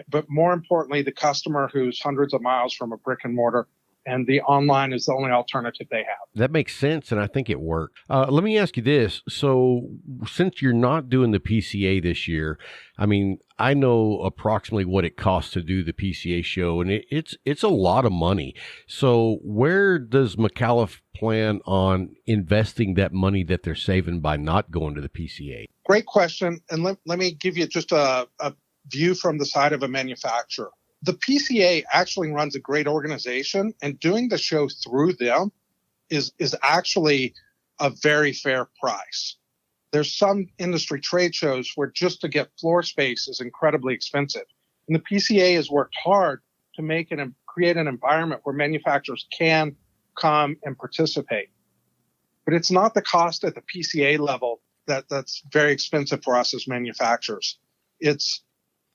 but more importantly, the customer who's hundreds of miles from a brick and mortar and the online is the only alternative they have. That makes sense, and I think it worked. Let me ask you this. So since you're not doing the PCA this year, I mean, I know approximately what it costs to do the PCA show, and it's a lot of money. So where does Micallef plan on investing that money that they're saving by not going to the PCA? Great question, and let me give you just a view from the side of a manufacturer. The PCA actually runs a great organization, and doing the show through them is actually a very fair price. There's some industry trade shows where just to get floor space is incredibly expensive. And the PCA has worked hard to make and create an environment where manufacturers can come and participate. But it's not the cost at the PCA level that's very expensive for us as manufacturers. It's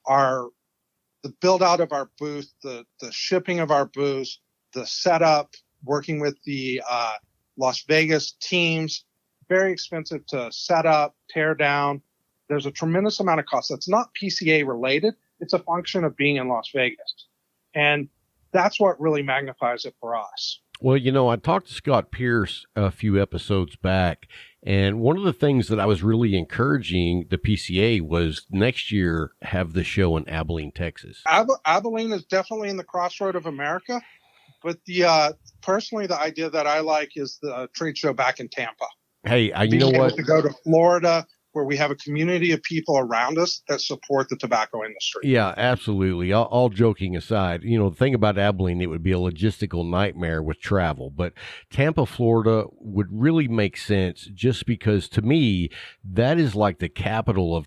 the build out of our booth, the shipping of our booths, the setup, working with the Las Vegas teams, very expensive to set up, tear down. There's a tremendous amount of cost. That's not PCA related. It's a function of being in Las Vegas. And that's what really magnifies it for us. Well, I talked to Scott Pierce a few episodes back, and one of the things that I was really encouraging the PCA was next year have the show in Abilene, Texas. Abilene is definitely in the crossroad of America, but personally, the idea that I like is the trade show back in Tampa. Hey, you know what? To go to Florida, where we have a community of people around us that support the tobacco industry. Yeah, absolutely. All joking aside, the thing about Abilene, it would be a logistical nightmare with travel, but Tampa, Florida would really make sense just because to me, that is like the capital of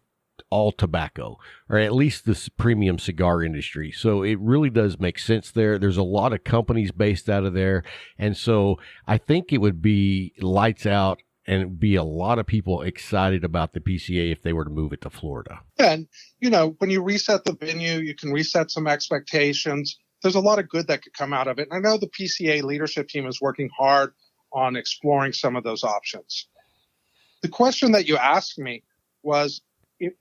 all tobacco, or at least the premium cigar industry. So it really does make sense there. There's a lot of companies based out of there. And so I think it would be lights out and be a lot of people excited about the PCA if they were to move it to Florida. And, when you reset the venue, you can reset some expectations. There's a lot of good that could come out of it. And I know the PCA leadership team is working hard on exploring some of those options. The question that you asked me was,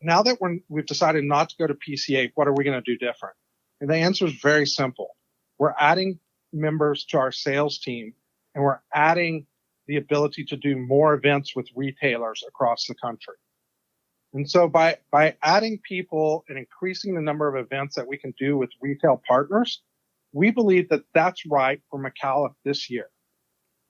now that we've decided not to go to PCA, what are we going to do different? And the answer is very simple. We're adding members to our sales team, and we're adding the ability to do more events with retailers across the country. And so by adding people and increasing the number of events that we can do with retail partners, we believe that that's right for Micallef this year.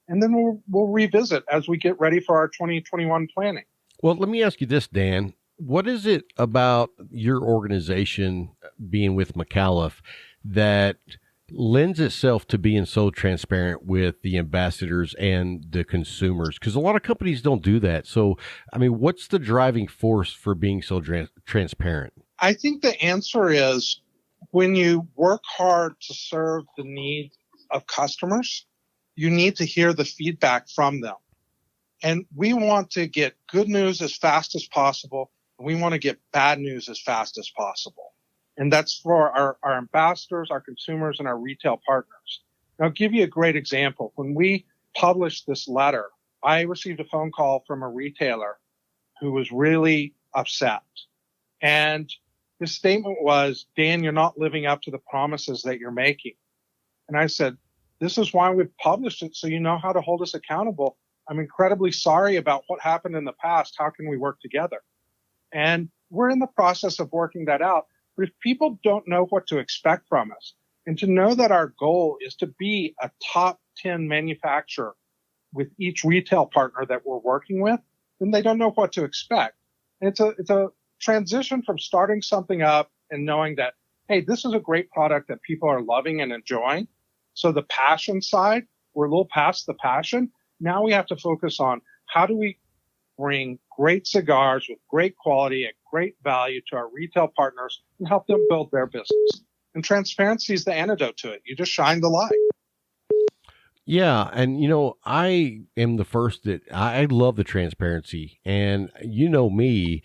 And then we'll revisit as we get ready for our 2021 planning. Well, let me ask you this, Dan. What is it about your organization being with Micallef that lends itself to being so transparent with the ambassadors and the consumers? Because a lot of companies don't do that. So, what's the driving force for being so transparent? I think the answer is when you work hard to serve the needs of customers, you need to hear the feedback from them. And we want to get good news as fast as possible. And we want to get bad news as fast as possible. And that's for our ambassadors, our consumers, and our retail partners. Now, I'll give you a great example. When we published this letter, I received a phone call from a retailer who was really upset. And his statement was, Dan, you're not living up to the promises that you're making. And I said, this is why we've published it, so you know how to hold us accountable. I'm incredibly sorry about what happened in the past. How can we work together? And we're in the process of working that out. But if people don't know what to expect from us, and to know that our goal is to be a top 10 manufacturer with each retail partner that we're working with, then they don't know what to expect. And it's a transition from starting something up and knowing that, hey, this is a great product that people are loving and enjoying. So the passion side, we're a little past the passion. Now we have to focus on how do we bring great cigars with great quality at great value to our retail partners and help them build their business. And transparency is the antidote to it. You just shine the light. Yeah. And, I am the first that I love the transparency. And you know me,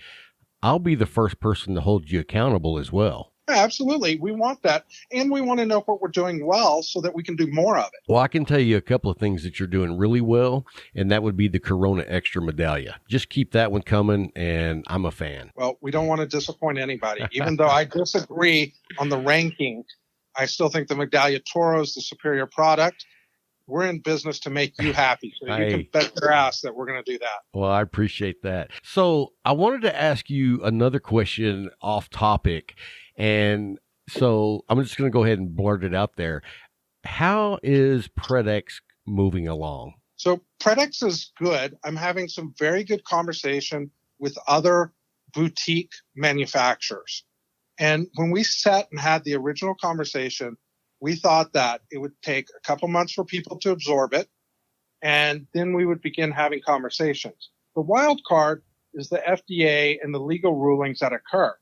I'll be the first person to hold you accountable as well. Absolutely. We want that. And we want to know what we're doing well so that we can do more of it. Well, I can tell you a couple of things that you're doing really well, and that would be the Corona Extra Medallia. Just keep that one coming, and I'm a fan. Well, we don't want to disappoint anybody. Even though I disagree on the ranking, I still think the Medallia Toro is the superior product. We're in business to make you happy. So you can bet your ass that we're going to do that. Well, I appreciate that. So I wanted to ask you another question off topic. And so I'm just going to go ahead and blurt it out there. How is Predex moving along? So Predex is good. I'm having some very good conversation with other boutique manufacturers. And when we sat and had the original conversation, we thought that it would take a couple months for people to absorb it. And then we would begin having conversations. The wild card is the FDA and the legal rulings that occur.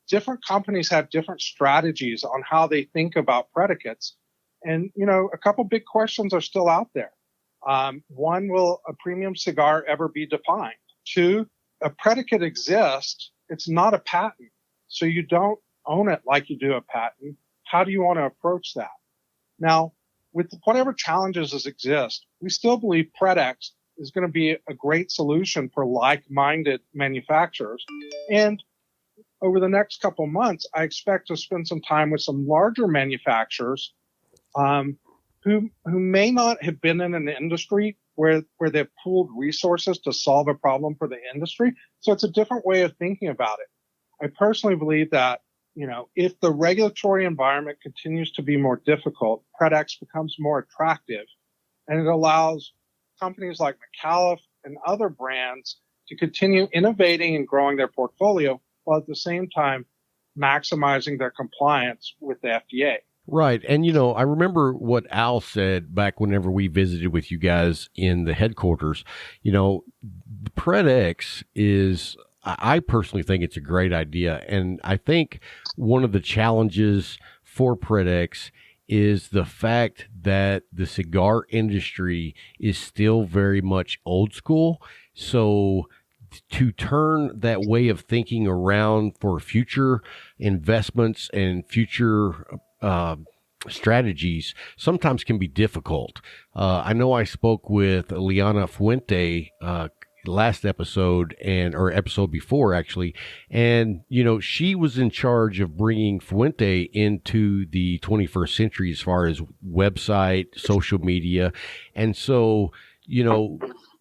Different companies have different strategies on how they think about predicates. And, a couple big questions are still out there. One, will a premium cigar ever be defined? Two, a predicate exists. It's not a patent. So you don't own it like you do a patent. How do you want to approach that? Now, with whatever challenges exist, we still believe Predex is going to be a great solution for like-minded manufacturers. And over the next couple of months, I expect to spend some time with some larger manufacturers who may not have been in an industry where they've pooled resources to solve a problem for the industry. So it's a different way of thinking about it. I personally believe that, if the regulatory environment continues to be more difficult, Predex becomes more attractive, and it allows companies like Micallef and other brands to continue innovating and growing their portfolio, while at the same time maximizing their compliance with the FDA. Right. And, I remember what Al said back whenever we visited with you guys in the headquarters. Predex is, I personally think it's a great idea. And I think one of the challenges for Predex is the fact that the cigar industry is still very much old school. So to turn that way of thinking around for future investments and future strategies sometimes can be difficult. I know I spoke with Liana Fuente last episode or episode before actually, and she was in charge of bringing Fuente into the 21st century as far as website, social media, and so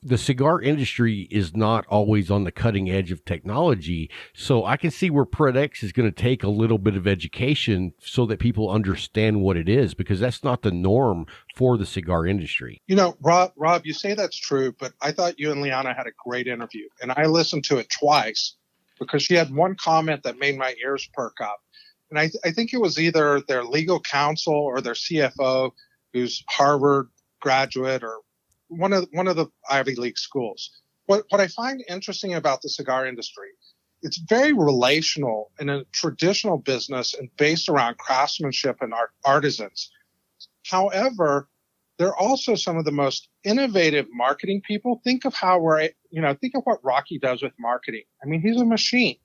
the cigar industry is not always on the cutting edge of technology. So I can see where Predex is going to take a little bit of education so that people understand what it is, because that's not the norm for the cigar industry. Rob, you say that's true, but I thought you and Liana had a great interview, and I listened to it twice because she had one comment that made my ears perk up. And I think it was either their legal counsel or their CFO, who's Harvard graduate or one of the Ivy League schools. What I find interesting about the cigar industry it's very relational in a traditional business and based around craftsmanship and artisans. However, they're also some of the most innovative marketing people. Think of think of what Rocky does with marketing. I mean, he's a machine.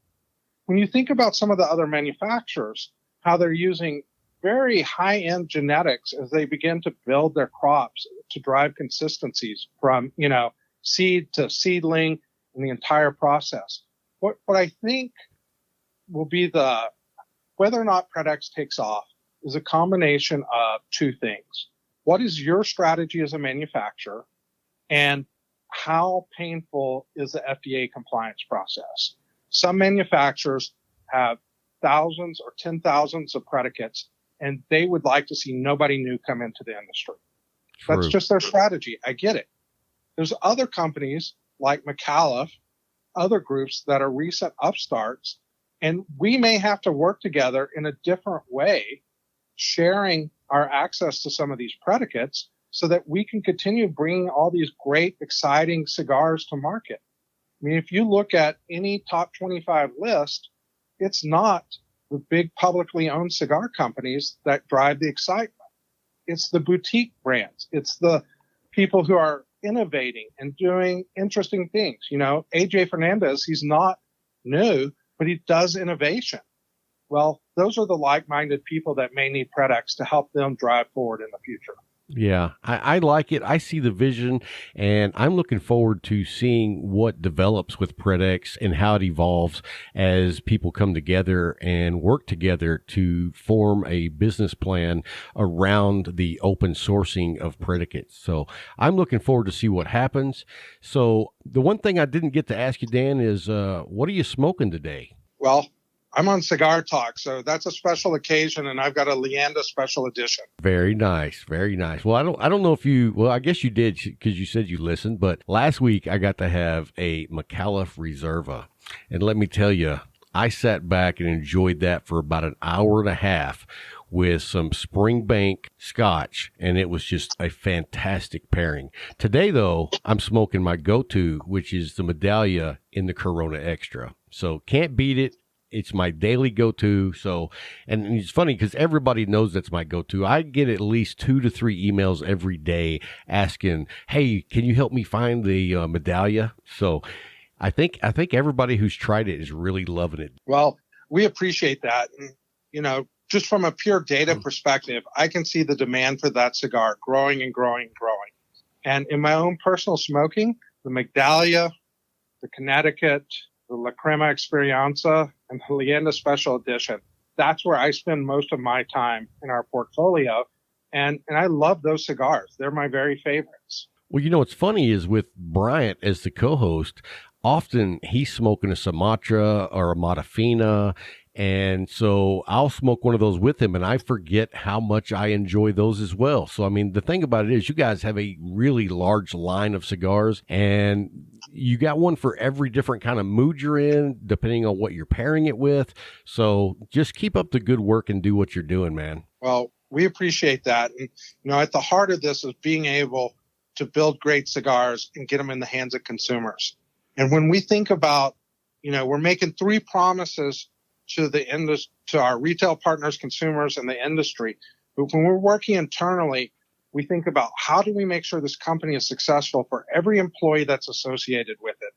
When you think about some of the other manufacturers, how they're using very high-end genetics as they begin to build their crops to drive consistencies from, seed to seedling and the entire process. What I think will be whether or not PredX takes off is a combination of two things. What is your strategy as a manufacturer, and how painful is the FDA compliance process? Some manufacturers have thousands or 10,000s of predicates, and they would like to see nobody new come into the industry. True. That's just their strategy. I get it. There's other companies like Micallef, other groups that are recent upstarts, and we may have to work together in a different way, sharing our access to some of these predicates so that we can continue bringing all these great, exciting cigars to market. I mean, if you look at any top 25 list, it's not the big publicly owned cigar companies that drive the excitement. It's the boutique brands. It's the people who are innovating and doing interesting things. AJ Fernandez, he's not new, but he does innovation. Well, those are the like-minded people that may need PredX to help them drive forward in the future. Yeah, I like it. I see the vision, and I'm looking forward to seeing what develops with PredX and how it evolves as people come together and work together to form a business plan around the open sourcing of predicates. So I'm looking forward to see what happens. So the one thing I didn't get to ask you, Dan, is what are you smoking today? Well, I'm on Cigar Talk, so that's a special occasion, and I've got a Leanda special edition. Very nice, very nice. Well, I don't know if I guess you did because you said you listened, but last week I got to have a Micallef Reserva, and let me tell you, I sat back and enjoyed that for about an hour and a half with some Springbank Scotch, and it was just a fantastic pairing. Today, though, I'm smoking my go-to, which is the Medallia in the Corona Extra. So can't beat it. It's my daily go-to. So, and it's funny because everybody knows that's my go-to. I get at least 2 to 3 emails every day asking, "Hey, can you help me find the Medallia?" So, I think everybody who's tried it is really loving it. Well, we appreciate that. And, just from a pure data perspective, I can see the demand for that cigar growing and growing and growing. And in my own personal smoking, the Medallia, the Connecticut, the La Crema Experienza, and the Leanda Special Edition. That's where I spend most of my time in our portfolio. And I love those cigars. They're my very favorites. Well, what's funny is with Bryant as the co-host, often he's smoking a Sumatra or a Matafina. And so I'll smoke one of those with him, and I forget how much I enjoy those as well. So, I mean, the thing about it is you guys have a really large line of cigars, and you got one for every different kind of mood you're in, depending on what you're pairing it with. So just keep up the good work and do what you're doing, man. Well, we appreciate that. And, at the heart of this is being able to build great cigars and get them in the hands of consumers. And when we think about, we're making 3 promises to to our retail partners, consumers, and the industry. But when we're working internally, we think about how do we make sure this company is successful for every employee that's associated with it?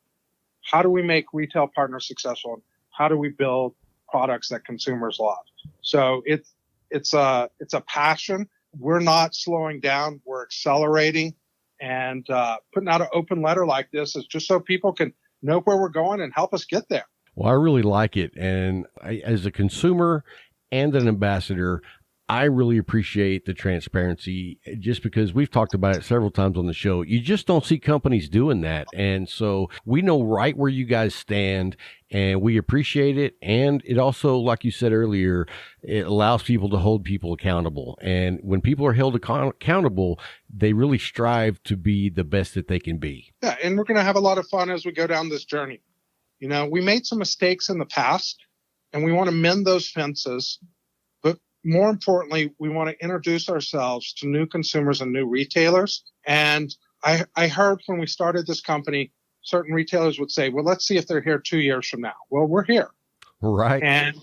How do we make retail partners successful? How do we build products that consumers love? So it's a passion. We're not slowing down. We're accelerating, and putting out an open letter like this is just so people can know where we're going and help us get there. Well, I really like it. And as a consumer and an ambassador, I really appreciate the transparency just because we've talked about it several times on the show. You just don't see companies doing that. And so we know right where you guys stand, and we appreciate it. And it also, like you said earlier, it allows people to hold people accountable. And when people are held accountable, they really strive to be the best that they can be. Yeah, and we're going to have a lot of fun as we go down this journey. We made some mistakes in the past, and we want to mend those fences. But more importantly, we want to introduce ourselves to new consumers and new retailers. And I heard when we started this company, certain retailers would say, well, let's see if they're here 2 years from now. Well, we're here. Right. And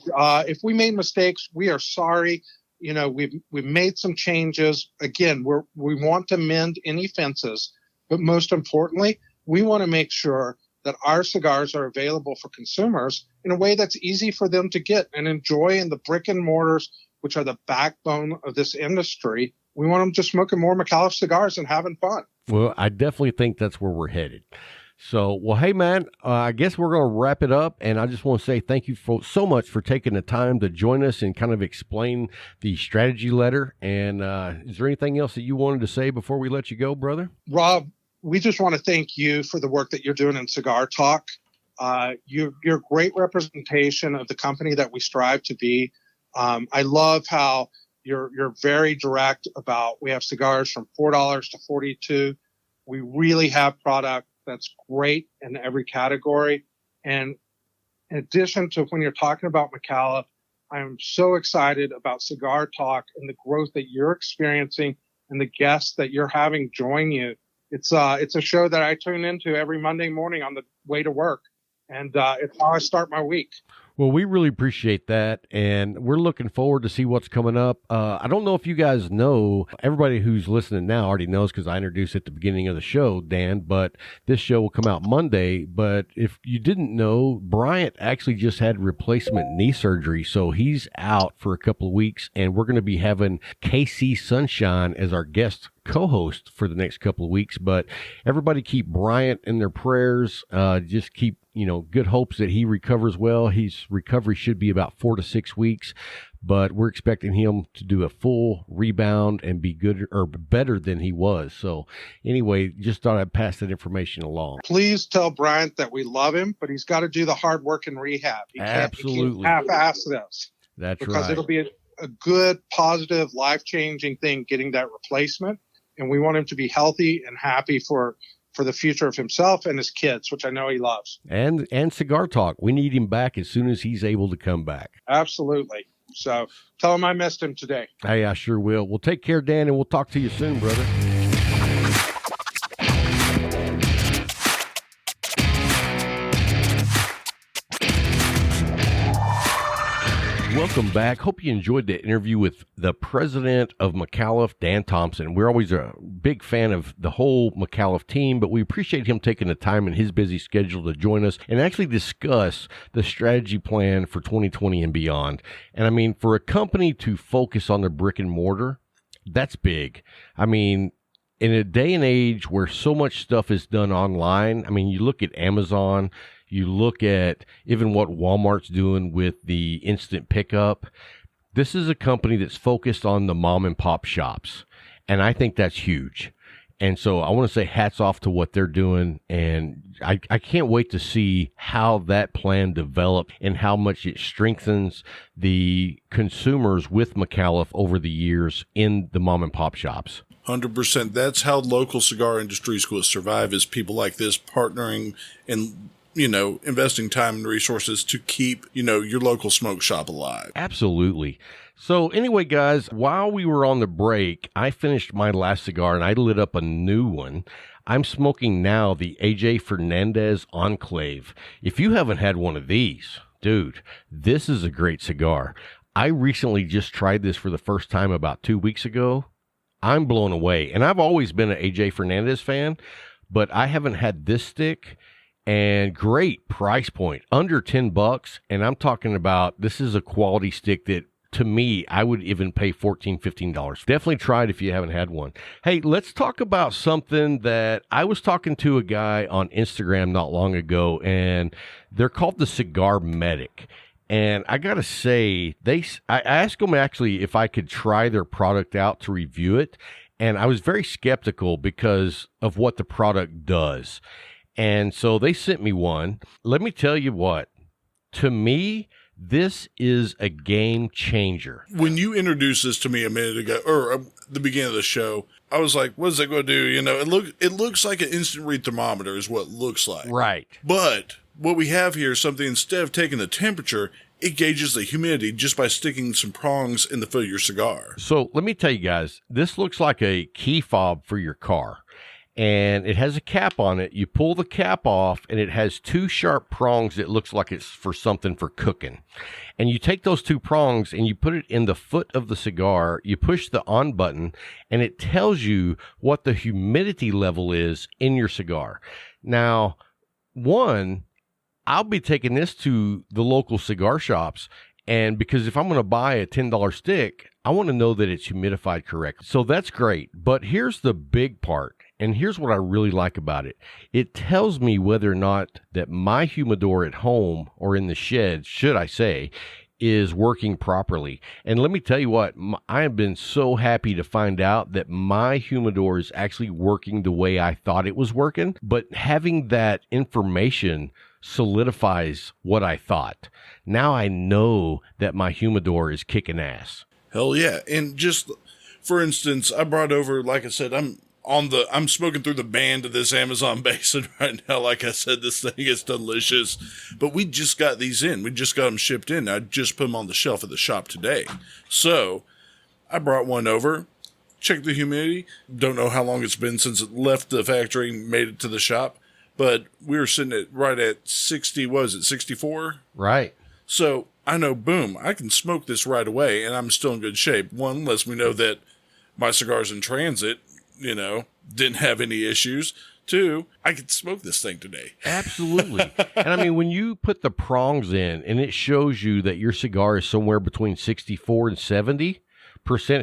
if we made mistakes, we are sorry. We've made some changes. Again, we want to mend any fences, but most importantly, we want to make sure that our cigars are available for consumers in a way that's easy for them to get and enjoy in the brick and mortars, which are the backbone of this industry. We want them just smoking more Micallef cigars and having fun. Well, I definitely think that's where we're headed. So, well, hey, man, I guess we're going to wrap it up. And I just want to say thank you so much for taking the time to join us and kind of explain the strategy letter. And is there anything else that you wanted to say before we let you go, brother? Rob, we just want to thank you for the work that you're doing in Cigar Talk. You're a great representation of the company that we strive to be. I love how you're very direct about we have cigars from $4 to $42. We really have product that's great in every category. And in addition to when you're talking about Micallef, I'm so excited about Cigar Talk and the growth that you're experiencing and the guests that you're having join you. It's a show that I tune into every Monday morning on the way to work, and it's how I start my week. Well, we really appreciate that, and we're looking forward to see what's coming up. I don't know if you guys know, everybody who's listening now already knows because I introduced at the beginning of the show, Dan, but this show will come out Monday. But if you didn't know, Bryant actually just had replacement knee surgery, so he's out for a couple of weeks, and we're going to be having KC Sunshine as our guest co-host for the next couple of weeks. But everybody keep Bryant in their prayers. Just keep good hopes that he recovers well. His recovery should be about 4 to 6 weeks, but we're expecting him to do a full rebound and be good or better than he was. So anyway, just thought I'd pass that information along. Please tell Bryant that we love him, but he's got to do the hard work in rehab. Absolutely. He can't half-ass this. That's because right. It'll be a good, positive, life-changing thing getting that replacement. And we want him to be healthy and happy for the future of himself and his kids, which I know he loves. And Cigar Talk. We need him back as soon as he's able to come back. Absolutely. So tell him I missed him today. Hey, I sure will. Well, take care, Dan, and we'll talk to you soon, brother. Welcome back. Hope you enjoyed the interview with the president of Micallef, Dan Thompson. We're always a big fan of the whole Micallef team, but we appreciate him taking the time in his busy schedule to join us and actually discuss the strategy plan for 2020 and beyond. And I mean, for a company to focus on the brick and mortar, that's big. I mean, in a day and age where so much stuff is done online, I mean, you look at Amazon, you look at even what Walmart's doing with the instant pickup. This is a company that's focused on the mom and pop shops. And I think that's huge. And so I want to say hats off to what they're doing. And I can't wait to see how that plan develops and how much it strengthens the consumers with Micallef over the years in the mom and pop shops. 100%. That's how local cigar industries will survive, is people like this partnering and investing time and resources to keep, your local smoke shop alive. Absolutely. So anyway, guys, while we were on the break, I finished my last cigar and I lit up a new one. I'm smoking now the AJ Fernandez Enclave. If you haven't had one of these, dude, this is a great cigar. I recently just tried this for the first time about 2 weeks ago. I'm blown away. And I've always been an AJ Fernandez fan, but I haven't had this stick. And great price point, under $10. And I'm talking about, this is a quality stick that, to me, I would even pay $14, $15. Definitely try it if you haven't had one. Hey, let's talk about something that I was talking to a guy on Instagram not long ago, and they're called the Cigar Medic. And I got to say, I asked them actually if I could try their product out to review it. And I was very skeptical because of what the product does. And so they sent me one. Let me tell you what, to me, this is a game changer. When you introduced this to me a minute ago, or the beginning of the show, I was like, what is it going to do? It looks like an instant read thermometer is what it looks like. Right. But what we have here is something, instead of taking the temperature, it gauges the humidity just by sticking some prongs in the foot of your cigar. So let me tell you guys, this looks like a key fob for your car. and it has a cap on it. You pull the cap off, and it has two sharp prongs that looks like it's for something for cooking. And you take those two prongs and you put it in the foot of the cigar. You push the on button, and it tells you what the humidity level is in your cigar. Now, I'll be taking this to the local cigar shops, and because if I'm going to buy a $10 stick, I want to know that it's humidified correctly. So that's great. But here's the big part, and here's what I really like about it. It tells me whether or not that my humidor at home, or in the shed, should I say, is working properly. And let me tell you what, I have been so happy to find out that my humidor is actually working the way I thought it was working. But having that information solidifies what I thought. Now I know that my humidor is kicking ass. Hell yeah. And just for instance, I brought over, like I said, I'm smoking through the band of this Amazon basin right now. Like I said, this thing is delicious, but we just got these in. We just got them shipped in. I just put them on the shelf at the shop today. So I brought one over, checked the humidity. Don't know how long it's been since it left the factory and made it to the shop, but we were sitting at right at 60, what is it, 64? Right. So I know, boom, I can smoke this right away and I'm still in good shape. One, lets me know that my cigar's in transit, didn't have any issues. Two, I could smoke this thing today. Absolutely. And I mean, when you put the prongs in and it shows you that your cigar is somewhere between 64 and 70%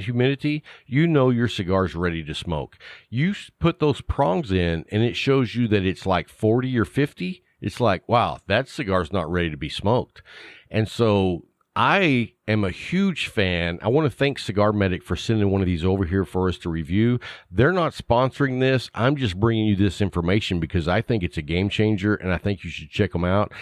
humidity, you know your cigar's ready to smoke. You put those prongs in and it shows you that it's like 40 or 50. It's like, wow, that cigar's not ready to be smoked. And so I am a huge fan. I want to thank Cigar Medic for sending one of these over here for us to review. They're not sponsoring this. I'm just bringing you this information because I think it's a game changer, and I think you should check them out.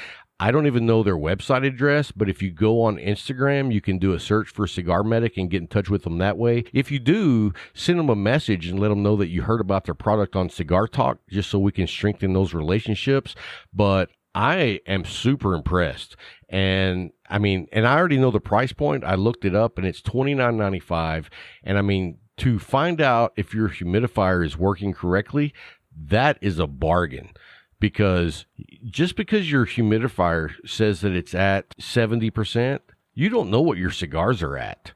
I don't even know their website address, but if you go on Instagram, you can do a search for Cigar Medic and get in touch with them that way. If you do, send them a message and let them know that you heard about their product on Cigar Talk, just so we can strengthen those relationships. But I am super impressed. And I mean, and I already know the price point. I looked it up and it's $29.95. And I mean, to find out if your humidifier is working correctly, that is a bargain. Because just because your humidifier says that it's at 70%, you don't know what your cigars are at.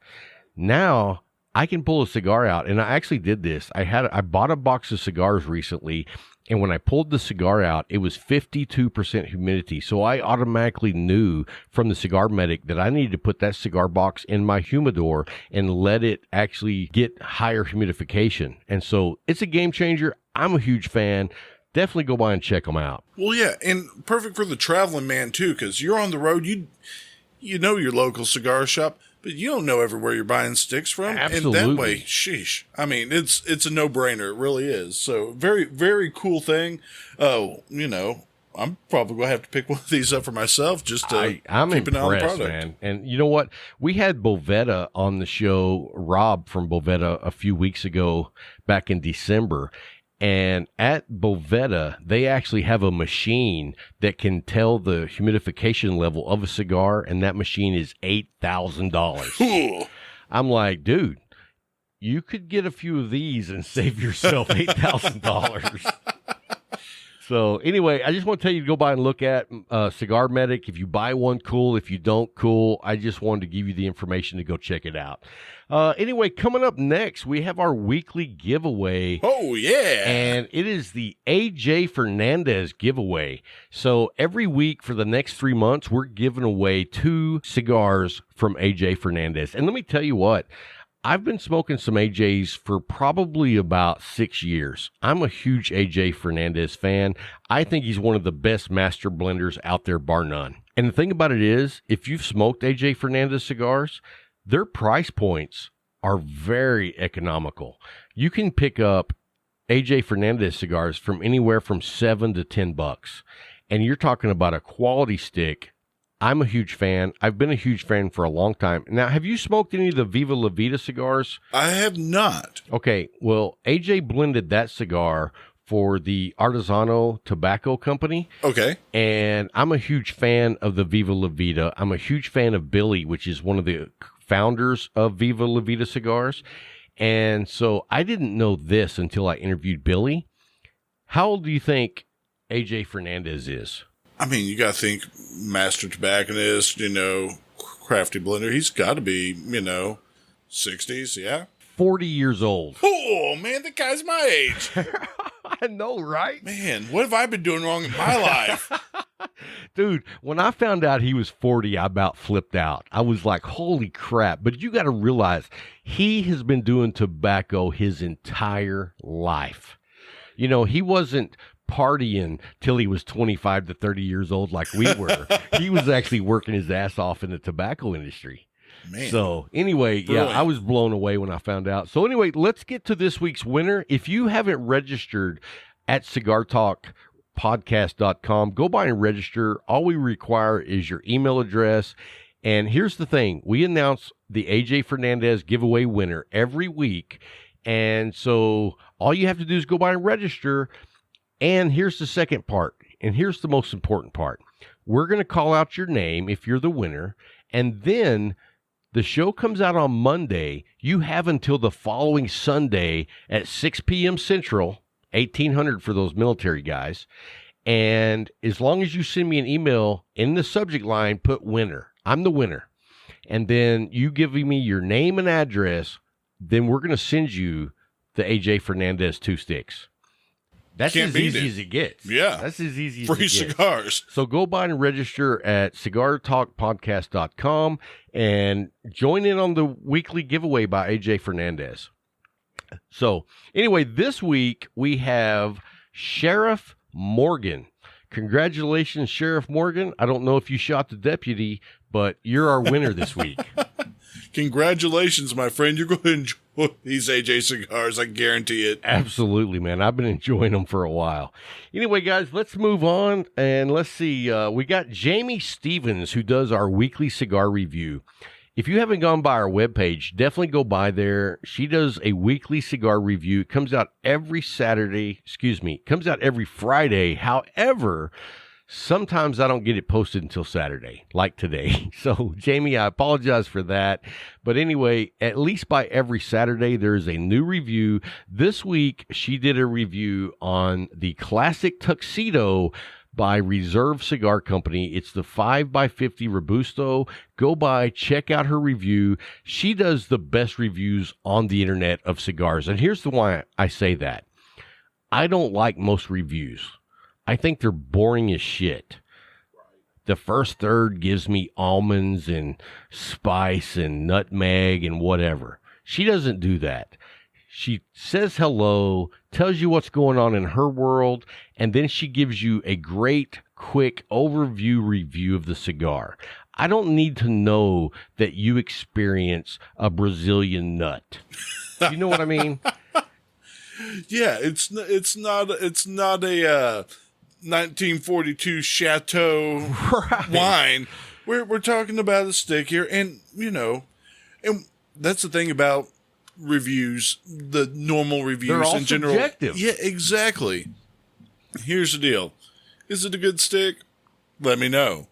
Now, I can pull a cigar out, and I actually did this. I bought a box of cigars recently, and when I pulled the cigar out, it was 52% humidity. So I automatically knew from the Cigar Medic that I needed to put that cigar box in my humidor and let it actually get higher humidification. And so it's a game changer. I'm a huge fan. Definitely go by and check them out. Well, yeah, and perfect for the traveling man, too, because you're on the road. You know your local cigar shop, but you don't know everywhere you're buying sticks from. Absolutely. And that way, sheesh. I mean, it's a no-brainer. It really is. So, very, very cool thing. Oh, I'm probably going to have to pick one of these up for myself just to I'm keep an eye on the impressed, product. man. And you know what? We had Bovetta on the show, Rob from Bovetta, a few weeks ago back in December. And at Bovetta, they actually have a machine that can tell the humidification level of a cigar, and that machine is $8,000. I'm like, dude, you could get a few of these and save yourself $8,000. So anyway, I just want to tell you to go by and look at Cigar Medic. If you buy one, cool. If you don't, cool. I just wanted to give you the information to go check it out. Anyway, coming up next, we have our weekly giveaway. Oh, yeah. And it is the AJ Fernandez giveaway. So every week for the next 3 months, we're giving away 2 cigars from AJ Fernandez. And let me tell you what. I've been smoking some AJs for probably about 6 years. I'm a huge AJ Fernandez fan. I think he's one of the best master blenders out there, bar none. And the thing about it is, if you've smoked AJ Fernandez cigars, their price points are very economical. You can pick up AJ Fernandez cigars from anywhere from $7 to $10. And you're talking about a quality stick. I'm a huge fan. I've been a huge fan for a long time. Now, have you smoked any of the Viva La Vida cigars? I have not. Okay, well, AJ blended that cigar for the Artesano Tobacco Company. Okay. And I'm a huge fan of the Viva La Vida. I'm a huge fan of Billy, which is one of the founders of Viva La Vida cigars. And so I didn't know this until I interviewed Billy. How old do you think AJ Fernandez is? I mean, you got to think master tobacconist, crafty blender. He's got to be, 60s, yeah? 40 years old. Oh, man, the guy's my age. I know, right? Man, what have I been doing wrong in my life? Dude, when I found out he was 40, I about flipped out. I was like, holy crap. But you got to realize he has been doing tobacco his entire life. He wasn't partying till he was 25 to 30 years old like we were. He was actually working his ass off in the tobacco industry. Man. So anyway, Brilliant. yeah, I was blown away when I found out. So anyway, let's get to this week's winner. If you haven't registered at cigartalkpodcast.com, go by and register. All we require is your email address. And here's the thing. We announce the AJ Fernandez giveaway winner every week. And so all you have to do is go by and register. And here's the second part. And here's the most important part. We're going to call out your name if you're the winner. And then the show comes out on Monday. You have until the following Sunday at 6 p.m. Central, 1800 for those military guys. And as long as you send me an email in the subject line, put winner. I'm the winner. And then you give me your name and address. Then we're going to send you the AJ Fernandez 2 sticks. That's as easy as it gets. Yeah. That's as easy as Free it gets. cigars. So go by and register at cigartalkpodcast.com and join in on the weekly giveaway by AJ Fernandez. So anyway, this week we have Sheriff Morgan. Congratulations, Sheriff Morgan. I don't know if you shot the deputy, but you're our winner this week. Congratulations, my friend. You're going to enjoy these AJ cigars. I guarantee it. Absolutely, man. I've been enjoying them for a while. Anyway, guys, let's move on. And let's see. We got Jamie Stevens, who does our weekly cigar review. If you haven't gone by our webpage, definitely go by there. She does a weekly cigar review. It comes out every comes out every Friday. However, sometimes I don't get it posted until Saturday, like today. So, Jamie, I apologize for that. But anyway, at least by every Saturday, there is a new review. This week, she did a review on the Classic Tuxedo by Reserve Cigar Company. It's the 5x50 Robusto. Go by, check out her review. She does the best reviews on the internet of cigars. And here's the why I say that. I don't like most reviews. I think they're boring as shit. The first third gives me almonds and spice and nutmeg and whatever. She doesn't do that. She says hello, tells you what's going on in her world, and then she gives you a great, quick overview review of the cigar. I don't need to know that you experience a Brazilian nut. You know what I mean? Yeah, it's not a 1942 Chateau wine. We're talking about a stick here, and and that's the thing about reviews, the normal reviews They're all in general. subjective. Yeah, exactly. Here's the deal. Is it a good stick? Let me know.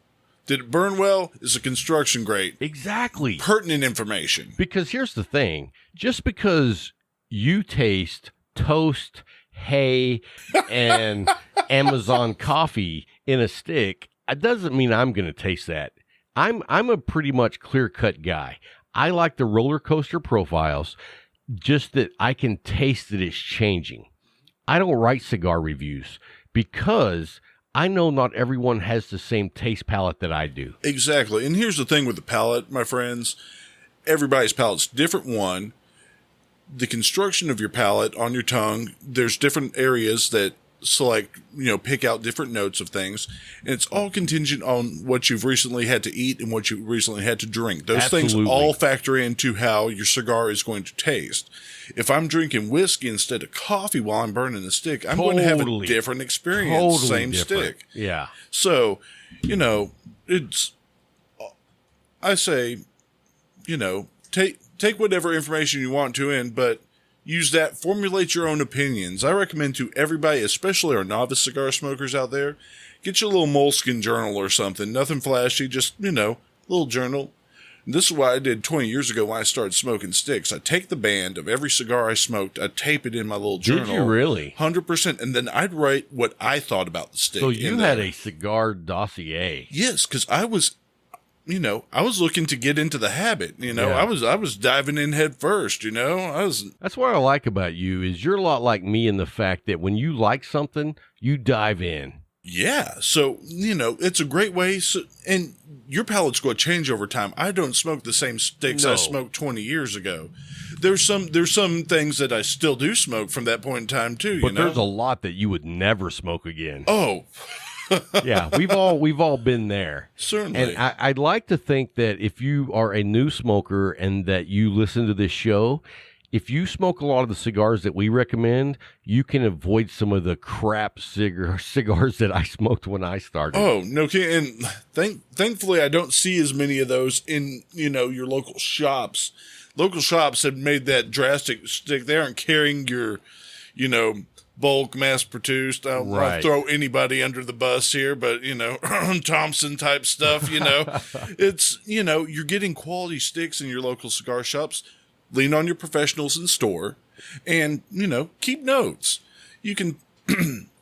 Did it burn well? Is the construction great? Exactly. Pertinent information. Because here's the thing. Just because you taste toast, hay, and Amazon coffee in a stick, it doesn't mean I'm going to taste that. I'm a pretty much clear-cut guy. I like the roller coaster profiles, just that I can taste that it's changing. I don't write cigar reviews because I know not everyone has the same taste palette that I do. Exactly. And here's the thing with the palate, my friends. Everybody's palate's different. One, the construction of your palate on your tongue, there's different areas that select, pick out different notes of things. And it's all contingent on what you've recently had to eat and what you recently had to drink. Those things all factor into how your cigar is going to taste. If I'm drinking whiskey instead of coffee while I'm burning the stick, I'm going to have a different experience. Same different stick. Yeah. So, I say, take whatever information you want to in, but use that, formulate your own opinions. I recommend to everybody, especially our novice cigar smokers out there, get your little moleskin journal or something. Nothing flashy, just, little journal. This is what I did 20 years ago when I started smoking sticks. I take the band of every cigar I smoked, I tape it in my little journal. Did you really? 100%. And then I'd write what I thought about the stick. So you had a cigar dossier. Yes, because I was, I was looking to get into the habit. Yeah. I was diving in head first. That's what I like about you is you're a lot like me in the fact that when you like something, you dive in. Yeah. So, it's a great way. And your palate's going to change over time. I don't smoke the same sticks I smoked 20 years ago. There's some things that I still do smoke from that point in time too. But there's a lot that you would never smoke again. Oh, yeah. We've all been there. Certainly. And I'd like to think that if you are a new smoker and that you listen to this show, if you smoke a lot of the cigars that we recommend, you can avoid some of the crap cigars that I smoked when I started. Oh, no kidding. And thankfully, I don't see as many of those in, your local shops. Local shops have made that drastic stick. They aren't carrying your, bulk mass-produced. I don't want to throw anybody under the bus here, but, Thompson type stuff, It's, you're getting quality sticks in your local cigar shops. Lean on your professionals in store and, keep notes. You can,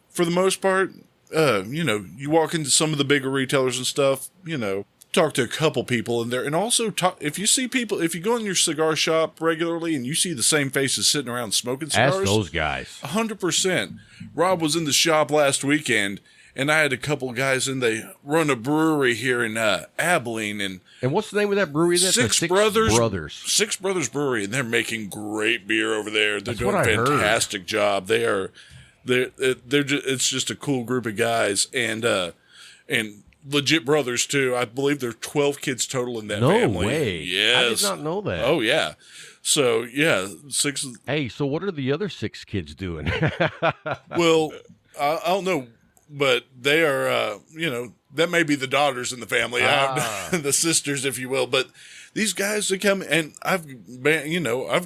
for the most part, you walk into some of the bigger retailers and stuff, talk to a couple people in there and also if you go in your cigar shop regularly and you see the same faces sitting around smoking cigars. Ask those guys. 100%. Rob was in the shop last weekend and I had a couple guys and they run a brewery here in Abilene and what's the name of that brewery? That's Six Brothers. Six Brothers Brewery, and they're making great beer over there. They're doing a fantastic job. They're it's just a cool group of guys and legit brothers too. I believe there are 12 kids total in that family. No way. Yes. I did not know that. Oh yeah. So yeah, 6. Hey, so what are the other 6 kids doing? Well, I don't know, but they are, that may be the daughters in the family, the sisters, if you will. But these guys, they come and I've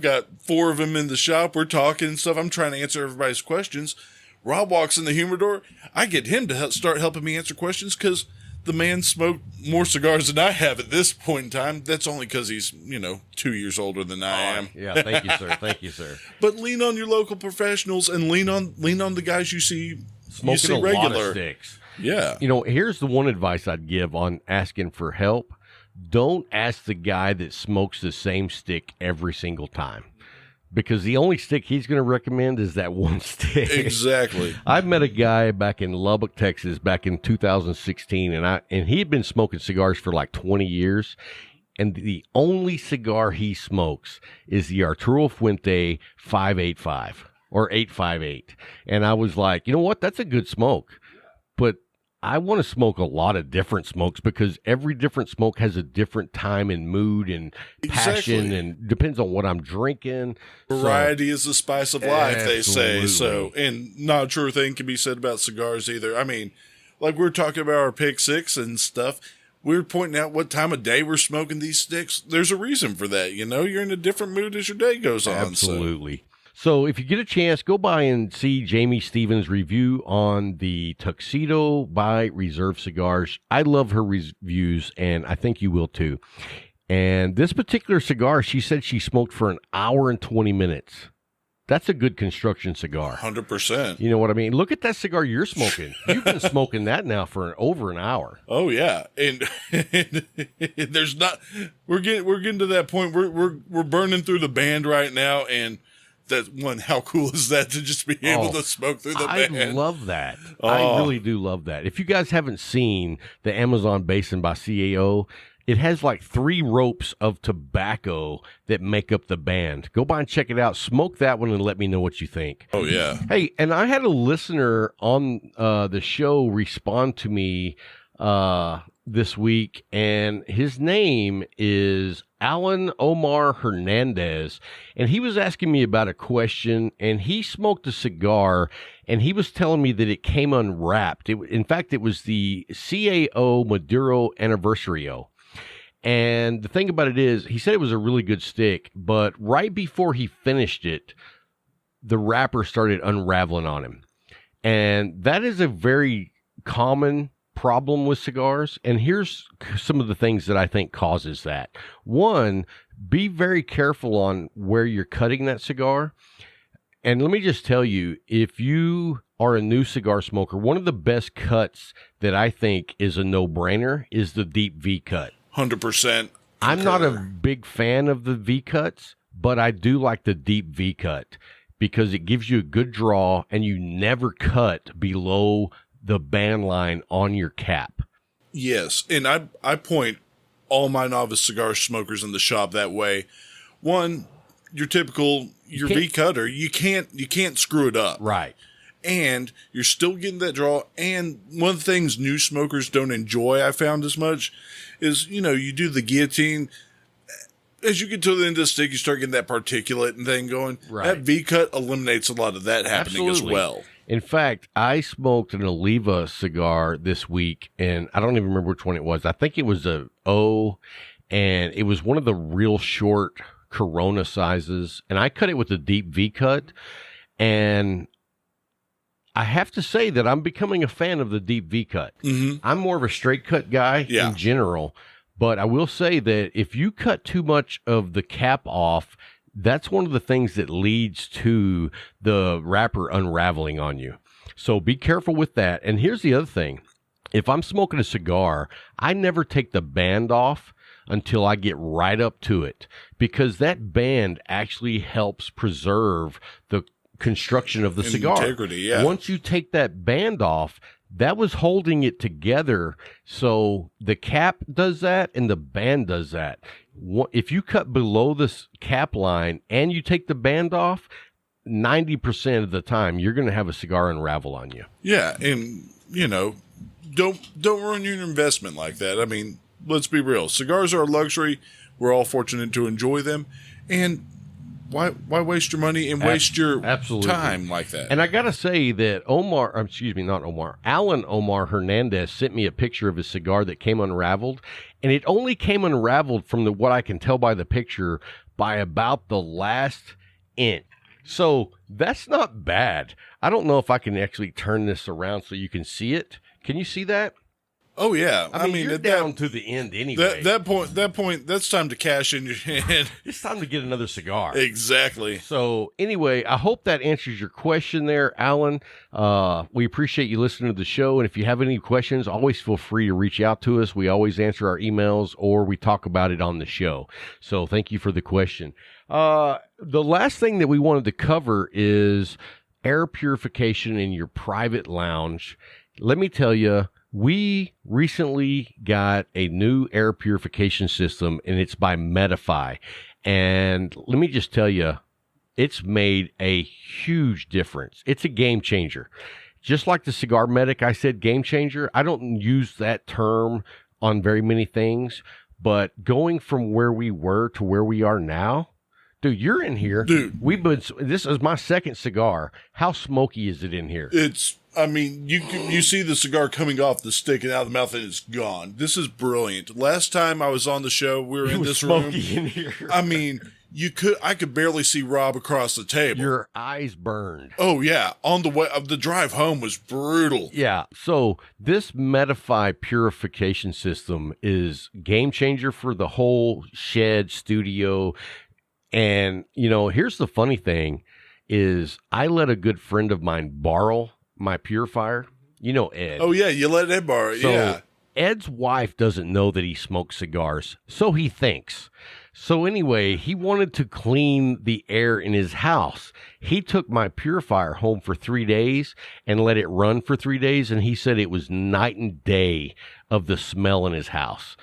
got 4 of them in the shop. We're talking and stuff. I'm trying to answer everybody's questions. Rob walks in the humidor. I get him to start helping me answer questions because the man smoked more cigars than I have at this point in time. That's only because he's, 2 years older than I am. Yeah, thank you, sir. Thank you, sir. But lean on your local professionals and lean on the guys you see smoking a regular. lot of sticks. Yeah. Here's the one advice I'd give on asking for help. Don't ask the guy that smokes the same stick every single time. Because the only stick he's going to recommend is that one stick. Exactly. I met a guy back in Lubbock, Texas, back in 2016, and he had been smoking cigars for like 20 years. And the only cigar he smokes is the Arturo Fuente 585 or 858. And I was like, you know what? That's a good smoke. But I want to smoke a lot of different smokes because every different smoke has a different time and mood and passion and depends on what I'm drinking. Variety is the spice of life, they say. So, and not a true thing can be said about cigars either. I mean, like we're talking about our Pick 6 and stuff. We're pointing out what time of day we're smoking these sticks. There's a reason for that. You're in a different mood as your day goes on. Absolutely. So if you get a chance, go by and see Jamie Stevens' review on the Tuxedo by Reserve Cigars. I love her reviews, and I think you will too. And this particular cigar, she said she smoked for an hour and 20 minutes. That's a good construction cigar. 100%. You know what I mean? Look at that cigar you're smoking. You've been smoking that now for over an hour. Oh yeah, and there's not. We're getting to that point. We're burning through the band right now, and that one. How cool is that to just be able to smoke through the band? I love that. I really do love that. If you guys haven't seen the Amazon Basin by CAO, it has like 3 ropes of tobacco that make up the band. Go by and check it out. Smoke that one and let me know what you think. Oh, yeah. Hey, and I had a listener on the show respond to me this week, and his name is Alan Omar Hernandez, and he was asking me about a question, and he smoked a cigar, and he was telling me that it came unwrapped. In fact, it was the CAO Maduro Anniversario. And the thing about it is, he said it was a really good stick, but right before he finished it, the wrapper started unraveling on him. And that is a very common problem with cigars, and here's some of the things that I think causes that. One, be very careful on where you're cutting that cigar. And let me just tell you, if you are a new cigar smoker, one of the best cuts that I think is a no-brainer is the deep V cut. 100%. I'm not a big fan of the V cuts, but I do like the deep V cut because it gives you a good draw and you never cut below the band line on your cap. Yes, and I point all my novice cigar smokers in the shop that way. One, your typical V cutter, you can't screw it up. Right. And you're still getting that draw. And one of the things new smokers don't enjoy, I found as much, is, you do the guillotine. As you get to the end of the stick, you start getting that particulate and thing going. Right. That V cut eliminates a lot of that happening as well. In fact, I smoked an Oliva cigar this week, and I don't even remember which one it was. I think it was a O, and it was one of the real short Corona sizes, and I cut it with a deep V cut, and I have to say that I'm becoming a fan of the deep V cut. Mm-hmm. I'm more of a straight cut guy in general, but I will say that if you cut too much of the cap off, that's one of the things that leads to the wrapper unraveling on you. So be careful with that. And here's the other thing. If I'm smoking a cigar, I never take the band off until I get right up to it, because that band actually helps preserve the construction of the cigar. Integrity, yeah. Once you take that band off, that was holding it together. So the cap does that and the band does that. If you cut below this cap line and you take the band off, 90% of the time you're going to have a cigar unravel on you. Yeah, and don't ruin your investment like that. I mean, let's be real. Cigars are a luxury. We're all fortunate to enjoy them, and why waste your money and waste your time like that? And I got to say that Alan Omar Hernandez sent me a picture of his cigar that came unraveled, and it only came unraveled from what I can tell by the picture by about the last inch. So that's not bad. I don't know if I can actually turn this around so you can see it. Can you see that? Oh yeah, I mean you're down to the end anyway. That point, that's time to cash in your hand. It's time to get another cigar. Exactly. So anyway, I hope that answers your question there, Alan. We appreciate you listening to the show, and if you have any questions, always feel free to reach out to us. We always answer our emails or we talk about it on the show. So thank you for the question. The last thing that we wanted to cover is air purification in your private lounge. Let me tell you, we recently got a new air purification system, and it's by Medify. And let me just tell you, it's made a huge difference. It's a game changer. Just like the Cigar Medic, I said game changer. I don't use that term on very many things, but going from where we were to where we are now, dude, you're in here. Dude. This is my second cigar. How smoky is it in here? You see the cigar coming off the stick and out of the mouth, and it's gone. This is brilliant. Last time I was on the show, we were in this room. In here. I could barely see Rob across the table. Your eyes burned. Oh yeah, on the way the drive home was brutal. Yeah. So this Medify purification system is game changer for the whole shed studio. And here's the funny thing: is I let a good friend of mine borrow my purifier. Ed. Oh yeah, you let Ed borrow it. So yeah. Ed's wife doesn't know that he smokes cigars, so he thinks. So anyway, he wanted to clean the air in his house. He took my purifier home for 3 days and let it run for 3 days, and he said it was night and day of the smell in his house.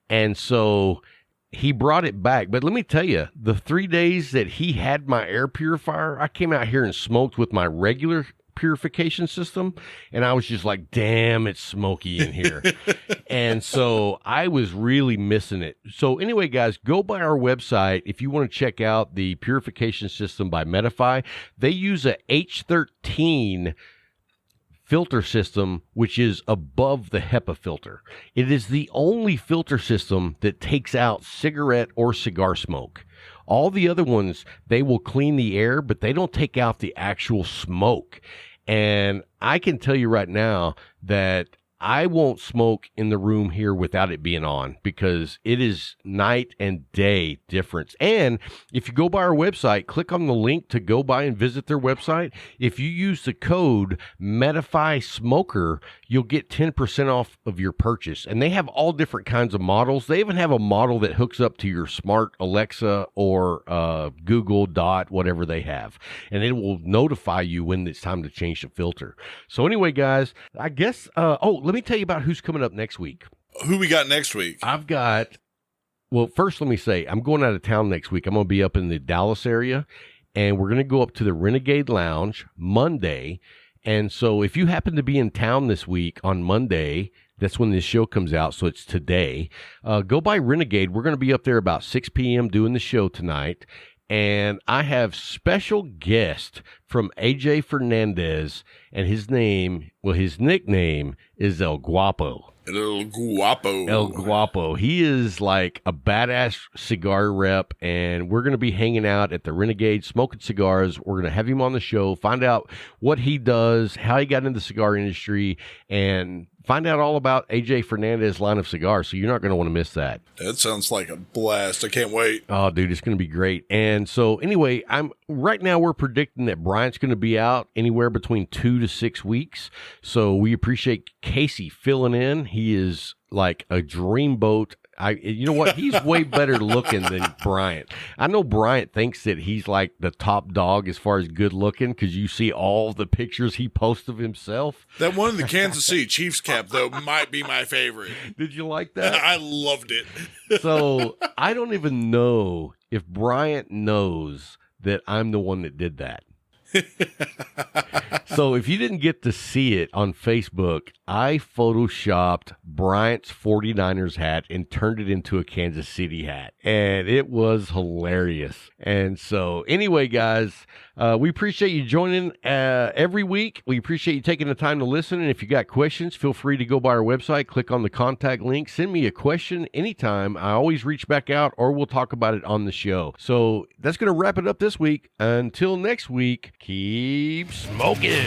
And so he brought it back. But let me tell you, the 3 days that he had my air purifier, I came out here and smoked with my regular purification system, and I was just like, damn, it's smoky in here. And so I was really missing it. So anyway, guys, go by our website if you want to check out the purification system by Medify. They use a H13 filter system, which is above the HEPA filter. It is the only filter system that takes out cigarette or cigar smoke. All the other ones, they will clean the air, but they don't take out the actual smoke. And I can tell you right now that I won't smoke in the room here without it being on because it is night and day difference. And if you go by our website, click on the link to go by and visit their website. If you use the code METAFYSMOKER, you'll get 10% off of your purchase. And they have all different kinds of models. They even have a model that hooks up to your smart Alexa or Google Dot, whatever they have. And it will notify you when it's time to change the filter. So anyway, guys, I guess, let me tell you about who's coming up next week. Who we got next week? Well, first let me say, I'm going out of town next week. I'm going to be up in the Dallas area, and we're going to go up to the Renegade Lounge Monday. And so if you happen to be in town this week on Monday, that's when this show comes out, so it's today, go by Renegade. We're going to be up there about 6 p.m. doing the show tonight. And I have special guest from AJ Fernandez, and his nickname is El Guapo. El Guapo. El Guapo. He is like a badass cigar rep, and we're going to be hanging out at the Renegade, smoking cigars. We're going to have him on the show, find out what he does, how he got into the cigar industry, and find out all about AJ Fernandez's line of cigars. So you're not going to want to miss that. That sounds like a blast. I can't wait. Oh, dude, it's going to be great. And so anyway, right now we're predicting that Bryant's going to be out anywhere between 2 to 6 weeks. So we appreciate Casey filling in. He is like a dreamboat. You know what? He's way better looking than Bryant. I know Bryant thinks that he's like the top dog as far as good looking because you see all the pictures he posts of himself. That one in the Kansas City Chiefs cap, though, might be my favorite. Did you like that? I loved it. So I don't even know if Bryant knows that I'm the one that did that. So if you didn't get to see it on Facebook, I photoshopped Bryant's 49ers hat and turned it into a Kansas City hat. And it was hilarious. And so anyway, guys, we appreciate you joining every week. We appreciate you taking the time to listen. And if you got questions, feel free to go by our website, click on the contact link, send me a question anytime. I always reach back out or we'll talk about it on the show. So that's going to wrap it up this week. Until next week, keep smoking.